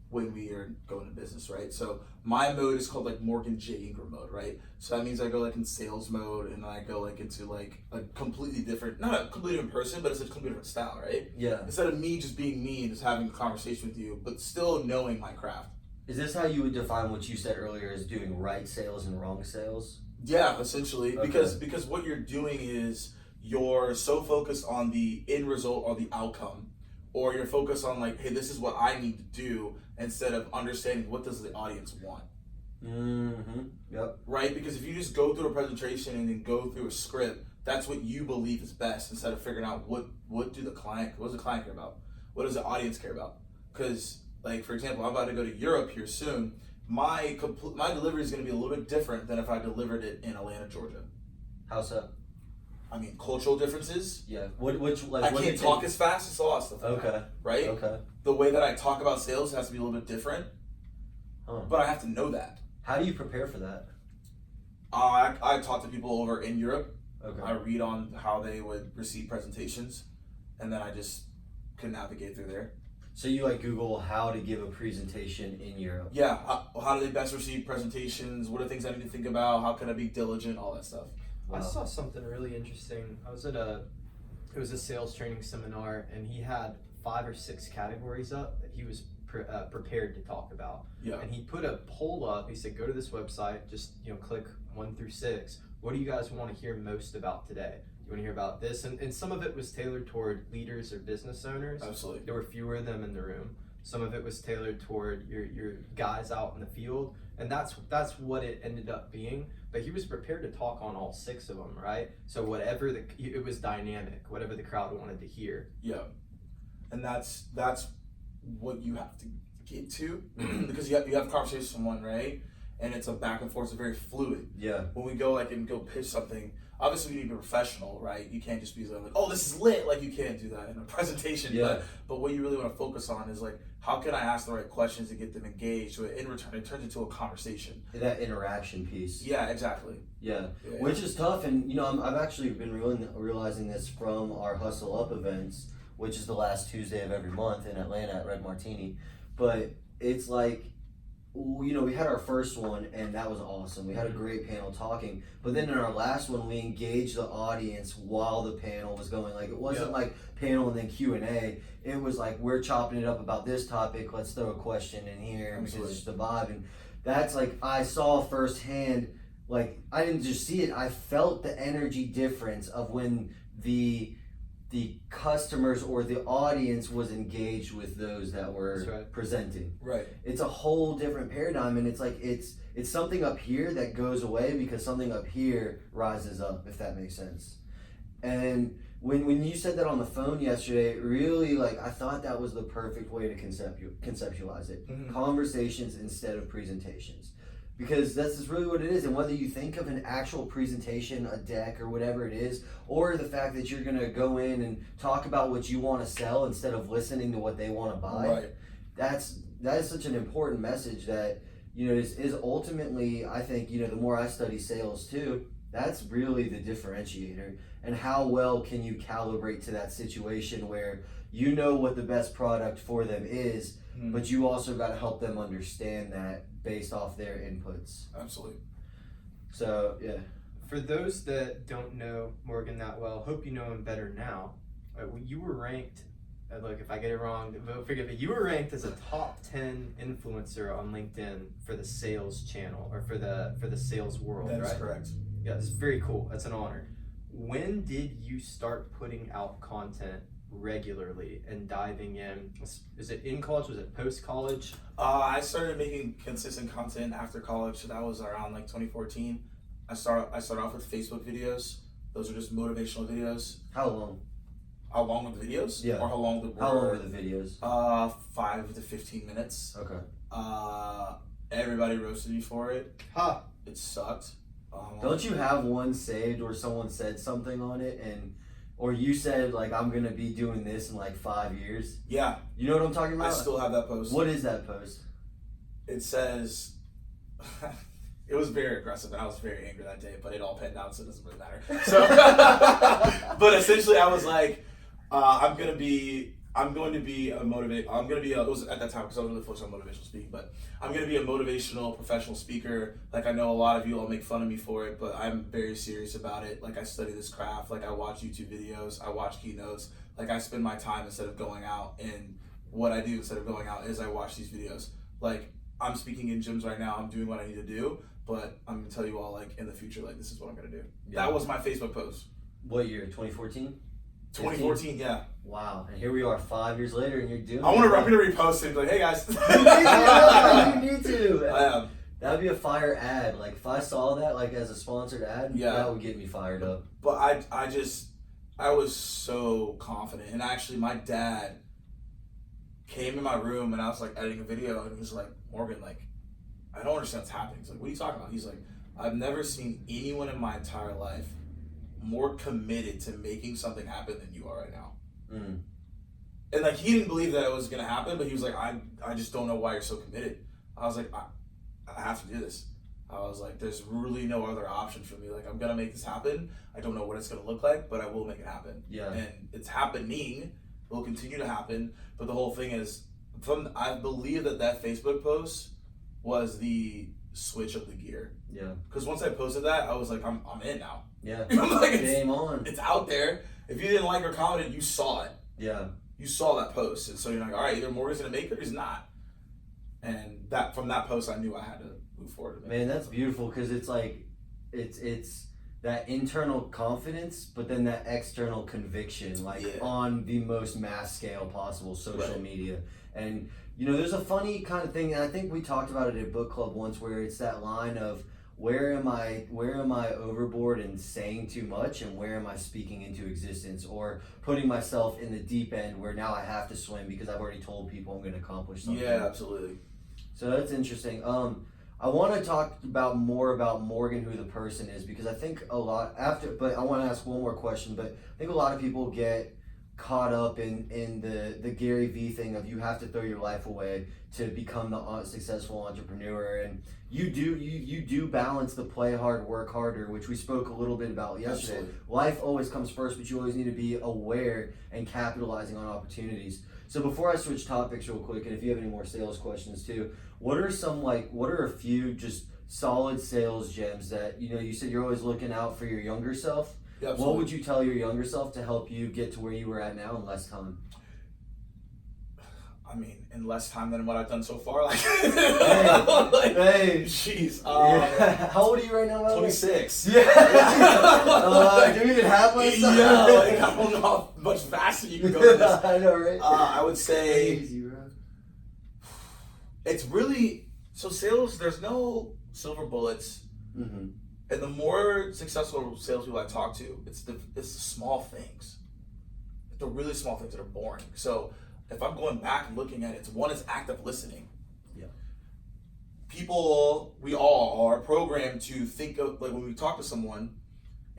when we are going to business, right? So my mode is called like Morgan J. Ingram mode, right? So that means I go like in sales mode, and I go like into like a completely different, not a completely different person, but it's a completely different style, right? Yeah. Instead of me just being me and just having a conversation with you, but still knowing my craft. Is this how you would define what you said earlier as doing right sales and wrong sales? Yeah, essentially, Okay. because what you're doing is you're so focused on the end result or the outcome, or you're focused on like, hey, this is what I need to do, instead of understanding what does the audience want. Mm-hmm. Yep. Right? Because if you just go through a presentation and then go through a script, that's what you believe is best, instead of figuring out what does the client care about? What does the audience care about? Because like, for example, I'm about to go to Europe here soon. My delivery is going to be a little bit different than if I delivered it in Atlanta, Georgia. How so? I mean, cultural differences. Yeah. I can't talk as fast. It's a lot of stuff. Like that, right? Okay. The way that I talk about sales has to be a little bit different. Huh. But I have to know that. How do you prepare for that? I talk to people over in Europe. Okay. I read on how they would receive presentations, and then I just can navigate through there. So you like Google how to give a presentation in Europe? Yeah. How do they best receive presentations? What are things I need to think about? How can I be diligent? All that stuff. Wow. I saw something really interesting. I was at it was a sales training seminar, and he had 5 or 6 categories up that he was prepared to talk about. Yeah. And he put a poll up. He said, go to this website, just click 1 through 6. What do you guys want to hear most about today? You want to hear about this? And some of it was tailored toward leaders or business owners. Absolutely. There were fewer of them in the room. Some of it was tailored toward your guys out in the field, and that's what it ended up being. But he was prepared to talk on all 6 of them, right? So whatever it was dynamic, whatever the crowd wanted to hear. Yeah. And that's what you have to get to, because you have conversations with someone, right? And it's a back and forth, it's very fluid. Yeah. When we go and go pitch something, obviously we need to be professional, right? You can't just be like, oh, this is lit. Like, you can't do that in a presentation. Yeah. But what you really want to focus on is like, how can I ask the right questions to get them engaged? So in return, it turns into a conversation. That interaction piece. Yeah, exactly. Yeah. Yeah. Which is tough, and I've actually been realizing this from our Hustle Up events, which is the last Tuesday of every month in Atlanta at Red Martini. But it's like, we had our first one, and that was awesome. We had a great panel talking, but then in our last one, we engaged the audience while the panel was going. Like, it wasn't like panel and then Q&A. It was like, we're chopping it up about this topic. Let's throw a question in here. Absolutely. It's just a vibe, and that's like, I saw firsthand. Like, I didn't just see it. I felt the energy difference of when the customers or the audience was engaged with those that were presenting. Right. It's a whole different paradigm, and it's like it's something up here that goes away because something up here rises up, if that makes sense. And when you said that on the phone yesterday, it really, like, I thought that was the perfect way to conceptualize it. Mm-hmm. Conversations instead of presentations. Because that's just really what it is. And whether you think of an actual presentation, a deck, or whatever it is, or the fact that you're going to go in and talk about what you want to sell instead of listening to what they want to buy, Right. that is such an important message that, is ultimately, I think, the more I study sales too, that's really the differentiator. And how well can you calibrate to that situation where you know what the best product for them is, but you also got to help them understand that based off their inputs. Absolutely. So, yeah. For those that don't know Morgan that well, hope you know him better now. You were ranked, look, if I get it wrong, forgive me, you were ranked as a top 10 influencer on LinkedIn for the sales channel, or for the sales world, right? That's correct. Yeah, it's very cool. That's an honor. When did you start putting out content regularly and diving in? Is it in college? Was it post college? I started making consistent content after college, so that was around like 2014. I started off with Facebook videos. Those are just motivational videos. How long? How long were the videos? Yeah. Or how long were? How long were the videos? 5 to 15 minutes. Okay. Everybody roasted me for it. Ha! It sucked. Don't you have one saved where someone said something on it or you said like, I'm gonna be doing this in like 5 years? Yeah. You know what I'm talking about? I still have that post. What is that post? It says, it was very aggressive and I was very angry that day, but it all panned out, so it doesn't really matter. So, but essentially I was like, I'm going to be a it was at that time because I was really focused on motivational speaking, but I'm going to be a motivational professional speaker. Like, I know a lot of you all make fun of me for it, but I'm very serious about it. Like, I study this craft. Like, I watch YouTube videos. I watch keynotes. Like, I spend my time instead of going out, and what I do instead of going out is I watch these videos. Like, I'm speaking in gyms right now. I'm doing what I need to do, but I'm going to tell you all, like, in the future, like, this is what I'm going to do. Yeah. That was my Facebook post. What year? 2014? 2014, yeah. Wow, and here we are 5 years later, and you're doing. I'm gonna repost it and be like, hey guys. You need to. I am. That would be a fire ad. Like if I saw that like as a sponsored ad, that would get me fired up. But I was so confident, and actually my dad came in my room and I was like editing a video, and he was like, Morgan, like, I don't understand what's happening. He's like, what are you talking about? He's like, I've never seen anyone in my entire life more committed to making something happen than you are right now. And like, he didn't believe that it was gonna happen, but he was like, I just don't know why you're so committed. I was like, I have to do this. I was like, there's really no other option for me. Like, I'm gonna make this happen. I don't know what it's gonna look like, but I will make it happen. Yeah. And it's happening. It will continue to happen. But the whole thing is, I believe that Facebook post was the switch of the gear. Yeah. Because once I posted that, I was like, I'm in now. Yeah. Like, game on. It's out there. If you didn't like or comment, you saw it. Yeah. You saw that post, and so you're like, all right, either Morgan's gonna make it or he's not. And that from that post, I knew I had to move forward. Man, that's beautiful because it's like, it's that internal confidence, but then that external conviction, like on the most mass scale possible, social media. And there's a funny kind of thing, and I think we talked about it at book club once, where it's that line of where am I overboard and saying too much, and where am I speaking into existence or putting myself in the deep end where now I have to swim because I've already told people I'm going to accomplish something. Yeah, absolutely. So that's interesting. I want to talk more about Morgan, who the person is, because I think but I want to ask one more question, but I think a lot of people get caught up in the Gary Vee thing of you have to throw your life away to become the successful entrepreneur, and you do balance the play hard, work harder, which we spoke a little bit about yesterday. Absolutely. Life always comes first, but you always need to be aware and capitalizing on opportunities. So before I switch topics real quick, and if you have any more sales questions too, what are a few just solid sales gems that, you said you're always looking out for your younger self? Yeah, what would you tell your younger self to help you get to where you were at now in less time? I mean, in less time than what I've done so far. Like, hey, jeez. How old are you right now? 26. Yeah. Do you even have one? Yeah, like, I don't know how much faster you can go with this. I know, right? I would say Crazy, bro. It's really sales. There's no silver bullets. Mm-hmm. And the more successful salespeople I talk to, it's the small things. The really small things that are boring. So if I'm going back and looking at it, it's active listening. Yeah. We all are programmed to think of, like, when we talk to someone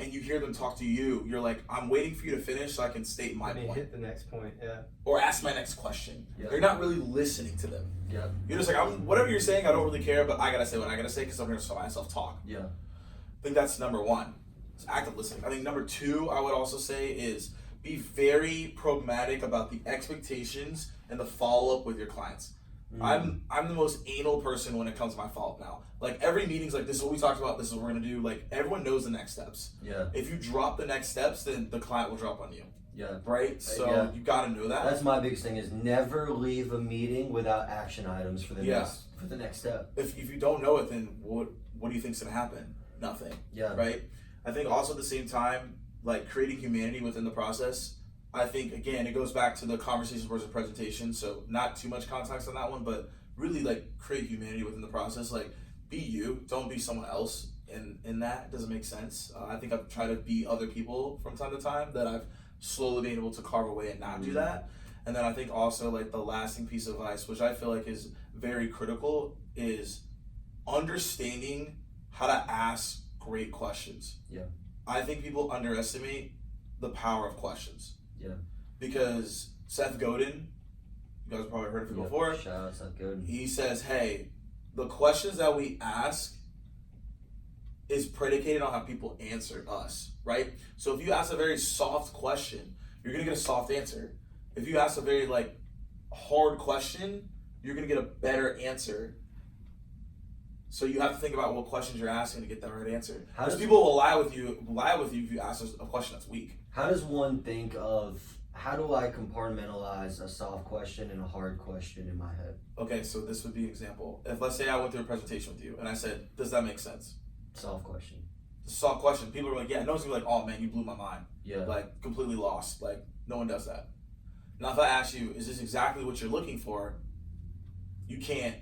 and you hear them talk to you, you're like, I'm waiting for you to finish so I can state my point. Hit the next point, yeah. Or ask my next question. Yeah. You're not really listening to them. Yeah. You're just like, whatever you're saying, I don't really care, but I gotta say what I gotta say because I'm gonna let myself talk. Yeah. I think that's number one. It's active listening. I think number two, I would also say, is be very pragmatic about the expectations and the follow-up with your clients. I'm the most anal person when it comes to my follow-up now. Like every meeting's like, this is what we talked about, this is what we're gonna do. Like everyone knows the next steps. Yeah. If you drop the next steps, then the client will drop on you. Yeah. Right? So you gotta know that. That's my biggest thing is never leave a meeting without action items for the next step. If you don't know it, then what do you think's gonna happen? Nothing. Yeah. Right? I think also at the same time, like creating humanity within the process. I think again it goes back to the conversation versus presentation. So not too much context on that one, but really like create humanity within the process. Like be you, don't be someone else. In that, it doesn't make sense. I think I've tried to be other people from time to time that I've slowly been able to carve away and not do that. And then I think also like the lasting piece of advice, which I feel like is very critical, is understanding how to ask great questions. Yeah. I think people underestimate the power of questions. Yeah. Because Seth Godin, you guys probably heard of him before. Shout out Seth Godin. He says, hey, the questions that we ask is predicated on how people answer us, right? So if you ask a very soft question, you're gonna get a soft answer. If you ask a very like hard question, you're gonna get a better answer. So you have to think about what questions you're asking to get that right answer. Because people will lie with you if you ask a question that's weak. How does one think of, how do I compartmentalize a soft question and a hard question in my head? Okay, so this would be an example. If let's say I went through a presentation with you and I said, does that make sense? Soft question. It's a soft question. People are like, yeah, no one's gonna be like, oh man, you blew my mind. Yeah. Like completely lost. Like no one does that. Now if I ask you, is this exactly what you're looking for? You can't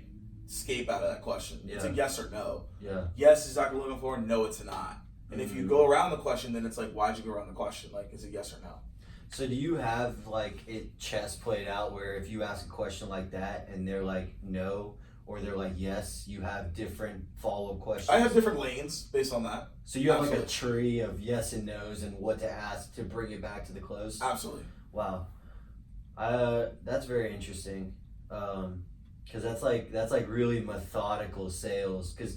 escape out of that question. Yeah. It's a yes or no. Yeah. Yes is exactly what you're looking for, no it's not. And if you go around the question, then it's like, why'd you go around the question? Like, is it yes or no? So do you have like it chess played out where if you ask a question like that and they're like no or they're like yes, you have different follow-up questions? I have different lanes based on that. So you have like a tree of yes and no's and what to ask to bring it back to the close? Absolutely. Wow. That's very interesting. Because that's like really methodical sales. Because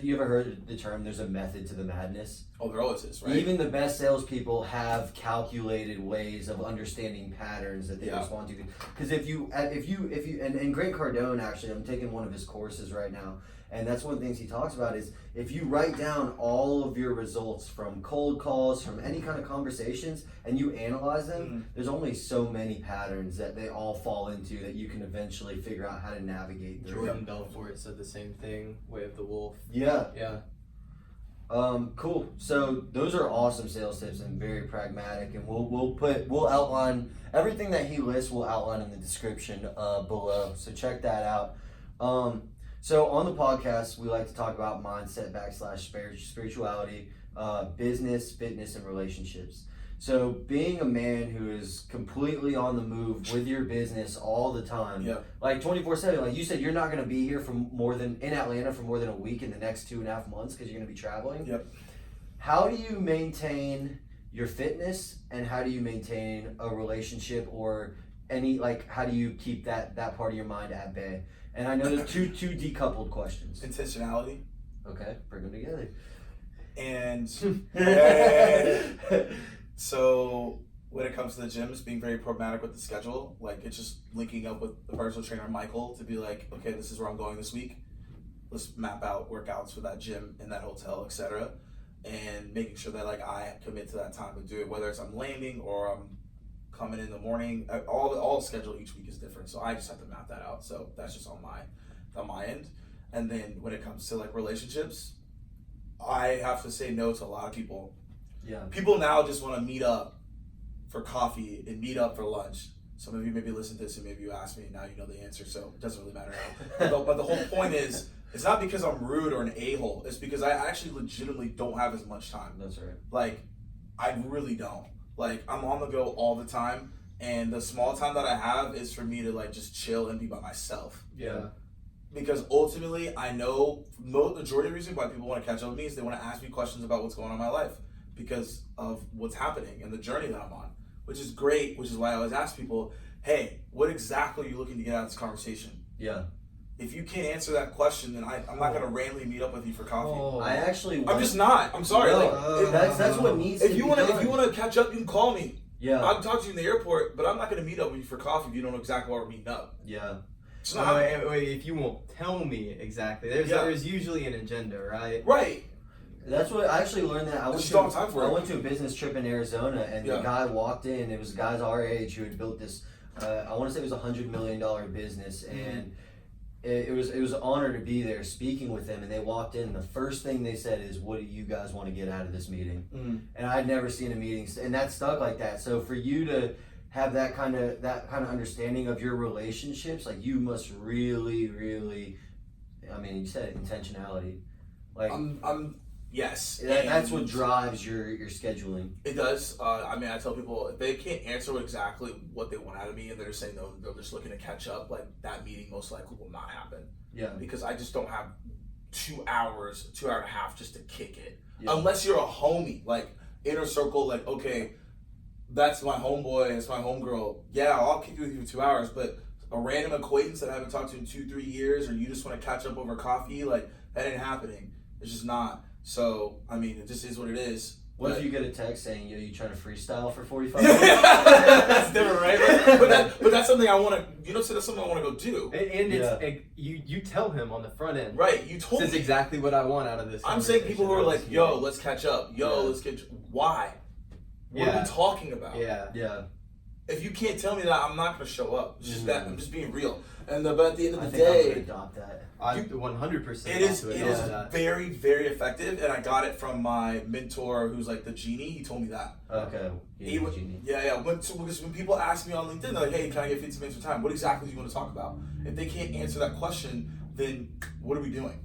you ever heard the term, there's a method to the madness? Oh, there always is, right? Even the best salespeople have calculated ways of understanding patterns that they respond to. Because if you and Grant Cardone, actually, I'm taking one of his courses right now, and that's one of the things he talks about is if you write down all of your results from cold calls, from any kind of conversations, and you analyze them, there's only so many patterns that they all fall into that you can eventually figure out how to navigate through. Jordan Belfort said the same thing, Way of the Wolf. Yeah. Yeah. Cool. So those are awesome sales tips and very pragmatic, and we'll outline everything that he lists. We'll outline in the description below. So check that out. So on the podcast, we like to talk about mindset / spirituality, business, fitness, and relationships. So being a man who is completely on the move with your business all the time, like 24/7, like you said, you're not going to be here in Atlanta for more than a week in the next 2.5 months because you're going to be traveling. Yep. How do you maintain your fitness and how do you maintain a relationship or how do you keep that part of your mind at bay? And I know there's two decoupled questions. Intentionality. Okay, bring them together. And so when it comes to the gym, it's being very pragmatic with the schedule. Like it's just linking up with the personal trainer Michael to be like, okay, this is where I'm going this week. Let's map out workouts for that gym in that hotel, etc. And making sure that like I commit to that time to do it, whether it's I'm landing or I'm coming in the morning. All schedule each week is different, so I just have to map that out. So that's just on my end. And then when it comes to like relationships, I have to say no to a lot of people. Yeah. People now just want to meet up for coffee and meet up for lunch. Some of you maybe listen to this and maybe you ask me and now you know the answer, so it doesn't really matter now. But the whole point is, it's not because I'm rude or an a-hole. It's because I actually legitimately don't have as much time. That's right. Like, I really don't. Like, I'm on the go all the time, and the small time that I have is for me to like just chill and be by myself. Yeah. Because ultimately, I know the majority of the reason why people want to catch up with me is they want to ask me questions about what's going on in my life. because of what's happening and the journey that I'm on, which is great, which is why I always ask people, hey, what exactly are you looking to get out of this conversation? Yeah. If you can't answer that question, then I'm not gonna randomly meet up with you for coffee. I actually I'm just not. I'm sorry. No, that's what needs to be done. If you wanna catch up, you can call me. Yeah. I'll talk to you in the airport, but I'm not gonna meet up with you for coffee if you don't know exactly why we're meeting up. Yeah. It's not. Wait, if you won't tell me exactly, there's usually an agenda, right? Right. That's what I actually learned. That I went to a business trip in Arizona, and the guy walked in. It was guys our age who had built this. I want to say it was $100 million business, and it was an honor to be there speaking with them. And they walked in. And the first thing they said is, "What do you guys want to get out of this meeting?" And I'd never seen a meeting, and that stuck like that. So for you to have that kind of understanding of your relationships, like you must really, really. I mean, you said it, intentionality. Like Yes. That's what drives your scheduling. It does. I mean, I tell people if they can't answer exactly what they want out of me and they're saying they're just looking to catch up, like that meeting most likely will not happen. Yeah. Because I just don't have 2 hours, 2 hour and a half just to kick it. Yeah. Unless you're a homie, like inner circle, like, okay, that's my homeboy, it's my homegirl. Yeah, I'll kick it with you for 2 hours, but a random acquaintance that I haven't talked to in 2-3 years, or you just want to catch up over coffee, like that ain't happening. It's just not. So, I mean, it just is what it is. What if you get a text saying, "Yo, you trying to freestyle for 45 minutes?" That's different, right? But that's something I want to. So that's something I want to go do. And it's you tell him on the front end. Right, you told me. This is exactly what I want out of this. I'm saying people who are like, "Yo, let's catch up. Yo, let's get." Why? What are we talking about? Yeah. If you can't tell me that, I'm not going to show up. It's just that I'm just being real. But at the end of the I day, think I'm gonna adopt that. 100%. It is very, very effective, and I got it from my mentor, who's like the genie. He told me that. Okay. Genie. Yeah. Because when people ask me on LinkedIn, they're like, "Hey, can I get 15 minutes of time? What exactly do you want to talk about?" If they can't answer that question, then what are we doing?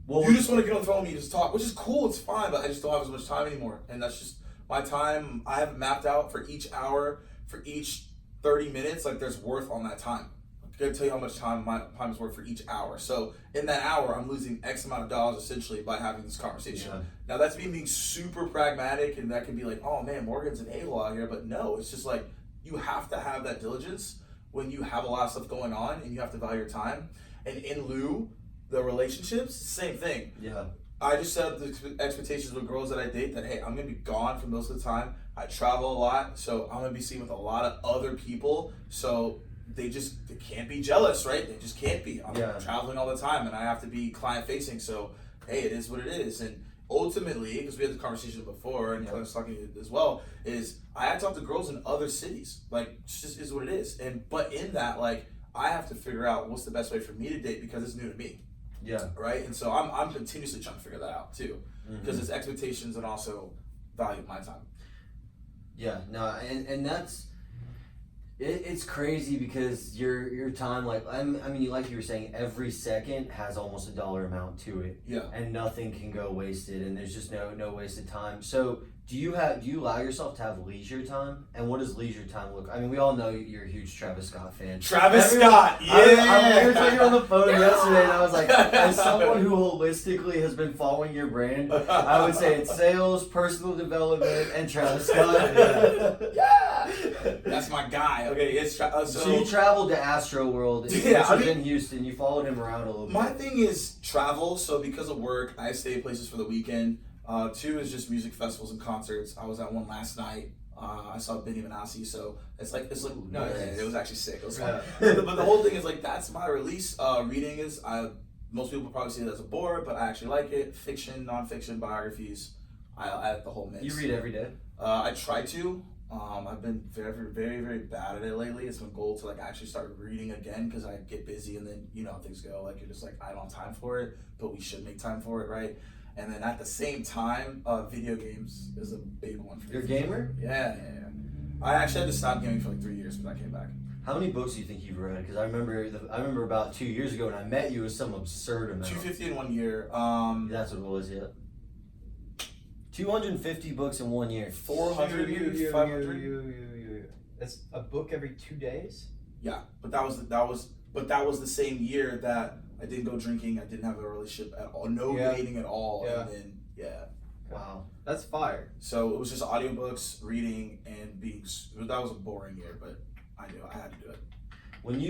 Well, you just want to get on the phone and just talk, which is cool. It's fine, but I just don't have as much time anymore, and that's just my time. I have it mapped out for each hour, for each 30 minutes. Like there's worth on that time. I'm going to tell you how much time my time is worth for each hour. So in that hour, I'm losing X amount of dollars essentially by having this conversation. Yeah. Now that's me being super pragmatic, and that can be like, oh man, Morgan's an a-hole out here. But no, it's just like you have to have that diligence when you have a lot of stuff going on, and you have to value your time. And in lieu, the relationships, same thing. Yeah. I just set up the expectations with girls that I date that, hey, I'm going to be gone for most of the time. I travel a lot, so I'm going to be seen with a lot of other people. So they can't be jealous, right? They just can't be. I'm traveling all the time, and I have to be client-facing. So, hey, it is what it is. And ultimately, because we had the conversation before, and I was talking to you as well, is I had to talk to girls in other cities. Like, it just is what it is. But in that, like, I have to figure out what's the best way for me to date because it's new to me. Yeah. Right? And so I'm continuously trying to figure that out too. Because it's expectations and also value of my time. Yeah, no, and that's it's crazy because your time, like I mean, like you were saying, every second has almost a dollar amount to it. Yeah. And nothing can go wasted, and there's just no wasted time. So do you allow yourself to have leisure time? And what does leisure time look? I mean, we all know you're a huge Travis Scott fan. Scott, yeah. We were talking on the phone yesterday, and I was like, as someone who holistically has been following your brand, I would say it's sales, personal development, and Travis Scott. Yeah. That's my guy. Okay, it's so you traveled to Astro World. In Houston. You followed him around a little bit. My thing is travel. So because of work, I stay places for the weekend. 2 is just music festivals and concerts. I was at one last night. I saw Benny Benassi, so it's like no, it was actually sick. It was fun. But the whole thing is like that's my release. Reading is most people probably see it as a bore, but I actually like it. Fiction, nonfiction, biographies. I the whole mix. You read every day? I try to. I've been very, very, very bad at it lately. It's my goal to like actually start reading again because I get busy and then you know how things go. Like you're just like I don't have time for it, but we should make time for it, right? And then at the same time, video games is a big one for me. You're a gamer? Yeah. I actually had to stop gaming for like 3 years when I came back. How many books do you think you've read? Because I remember about 2 years ago when I met you, it was some absurd amount. 250 in 1 year. That's what it was, yeah. 250 books in 1 year. 400, 500. That's a book every 2 days? Yeah, but that was the same year that I didn't go drinking. I didn't have a relationship at all. No dating at all. Yeah. And then Wow. That's fire. So it was just audiobooks, reading, and beats. That was a boring year, but I knew I had to do it. When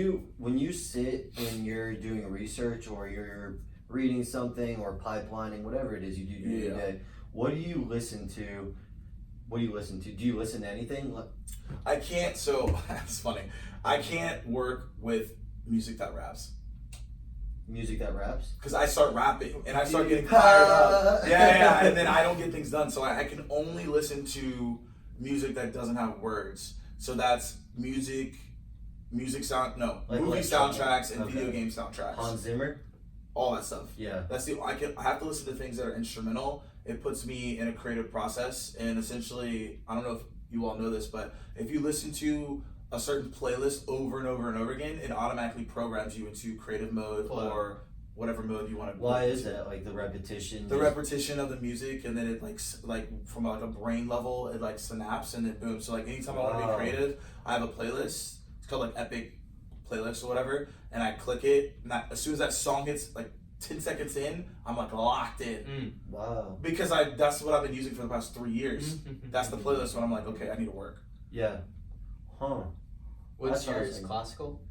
you sit and you're doing research or you're reading something or pipelining, whatever it is you do during the day, what do you listen to? Do you listen to anything? I can't, so it's funny. I can't work with music that raps. Music that raps? Because I start rapping and I start getting fired up. Yeah, and then I don't get things done. So I can only listen to music that doesn't have words. So that's movie soundtracks and video game soundtracks. Hans Zimmer? All that stuff. Yeah. I have to listen to things that are instrumental. It puts me in a creative process, and essentially, I don't know if you all know this, but if you listen to a certain playlist over and over and over again, it automatically programs you into creative mode or whatever mode you want to. Why is that? Like the repetition? The repetition of the music, and then it like from like a brain level, it like snaps, and then boom. So like anytime I want to be creative, I have a playlist. It's called like Epic Playlist or whatever, and I click it, and as soon as that song hits like 10 seconds in, I'm like locked in. Wow. Because that's what I've been using for the past 3 years. That's the playlist when I'm like, okay, I need to work. Yeah. Huh. What's yours? Classical?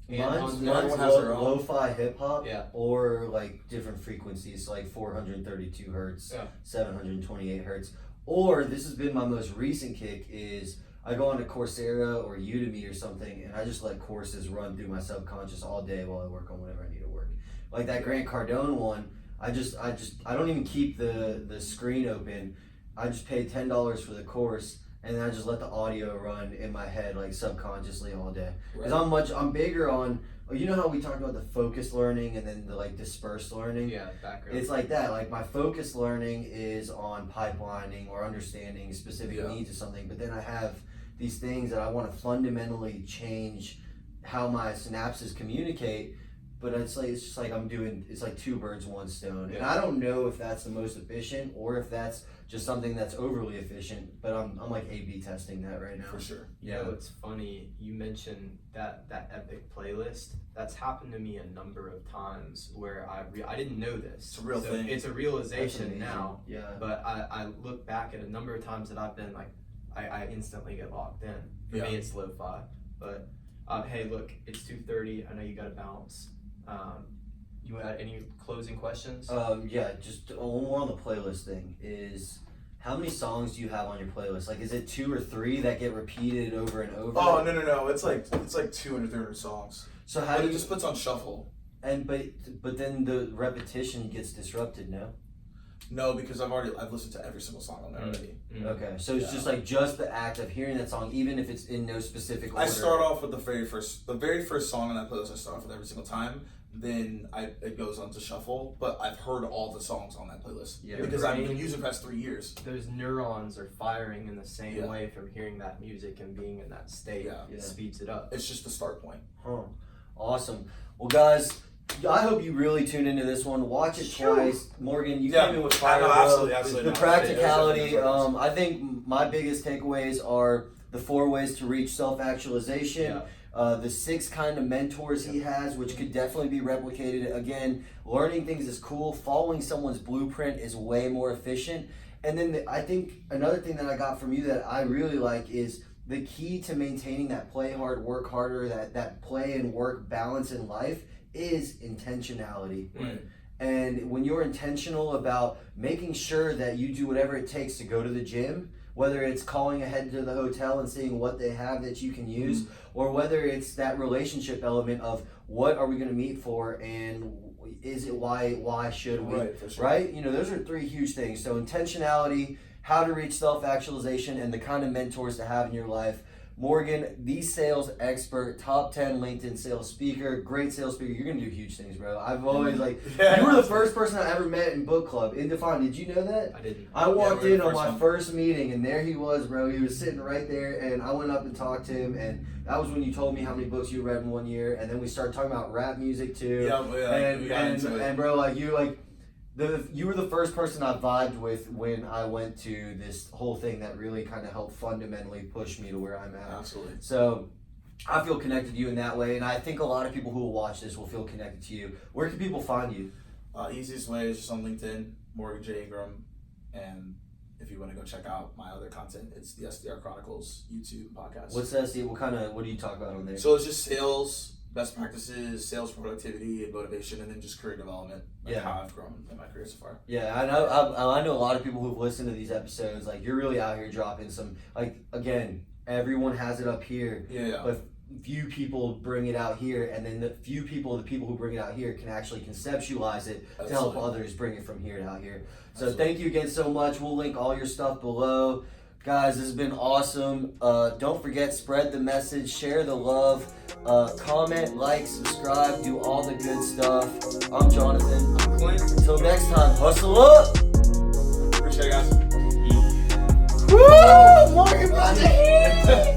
Mine's has their own. lo-fi hip hop, Yeah. or like different frequencies, like 432 hertz, 728 hertz. Or this has been my most recent kick is I go onto Coursera or Udemy or something, and I just let courses run through my subconscious all day while I work on whatever I need to work. Like that Grant Cardone one, I don't even keep the screen open. I just pay $10 for the course, and then I just let the audio run in my head like subconsciously all day. Because I'm bigger on, you know how we talked about the focused learning and then the like dispersed learning? Yeah, background. It's like that. Like my focused learning is on pipelining or understanding specific needs of something, but then I have these things that I want to fundamentally change how my synapses communicate. But it's just like it's like two birds, one stone. And I don't know if that's the most efficient or if that's just something that's overly efficient, but I'm like A/B testing that right now. For sure. Yeah, it's funny. You mentioned that Epic playlist. That's happened to me a number of times where I didn't know this. It's a real thing. It's a realization now. Yeah. But I look back at a number of times that I've been like, I instantly get locked in. For me, it's lo-fi. But hey, look, it's 2:30. I know you got to bounce. You had any closing questions? Just one more on the playlist thing is how many songs do you have on your playlist? Like, is it 2 or 3 that get repeated over and over? Oh no! It's like 200, 300 songs. So how do you it just puts on shuffle? And but then the repetition gets disrupted, no? No, because I've listened to every single song on there already. Okay, so it's just like the act of hearing that song, even if it's in no specific order. I start off with the very first song on that playlist. I start off with every single time. Then it goes on to shuffle, but I've heard all the songs on that playlist because I've been using it the past 3 years. Those neurons are firing in the same way from hearing that music and being in that state. It speeds it up. It's just the start point. Awesome. Well, guys, I hope you really tune into this one. Watch it twice. Morgan, you came in with fire. Absolutely. The practicality. I think my biggest takeaways are the 4 ways to reach self-actualization. The 6 kind of mentors he has, which could definitely be replicated. Again, learning things is cool. Following someone's blueprint is way more efficient. And then I think another thing that I got from you that I really like is the key to maintaining that play hard, work harder, that play and work balance in life is intentionality. Right. And when you're intentional about making sure that you do whatever it takes to go to the gym, whether it's calling ahead to the hotel and seeing what they have that you can use, or whether it's that relationship element of what are we going to meet for and is it why should we, right? For sure. Right? You know, those are 3 huge things. So intentionality, how to reach self-actualization, and the kind of mentors to have in your life. Morgan, the sales expert, top 10 LinkedIn sales speaker, great sales speaker. You're going to do huge things, bro. I've always you were the first person I ever met in book club, in Define. Did you know that? I didn't. I walked in on my first meeting, and there he was, bro. He was sitting right there, and I went up and talked to him, and that was when you told me how many books you read in 1 year, and then we started talking about rap music, too. And bro, you were the first person I vibed with when I went to this whole thing that really kind of helped fundamentally push me to where I'm at. Absolutely. So I feel connected to you in that way, and I think a lot of people who will watch this will feel connected to you. Where can people find you? Easiest way is just on LinkedIn, Morgan J. Ingram, and if you want to go check out my other content, it's the SDR Chronicles YouTube podcast. What's that? What do you talk about on there? So it's just sales, best practices, sales productivity and motivation, and then just career development. Like how I've grown in my career so far. Yeah, I know a lot of people who've listened to these episodes. Like, you're really out here dropping some, like, again, everyone has it up here. Yeah. But few people bring it out here, and then the people who bring it out here can actually conceptualize it to help others bring it from here to out here. So thank you again so much. We'll link all your stuff below. Guys, this has been awesome. Don't forget, spread the message, share the love, comment, like, subscribe, do all the good stuff. I'm Jonathan. I'm Clint. Until next time, hustle up! Appreciate it, guys. Woo! Morgan, brother!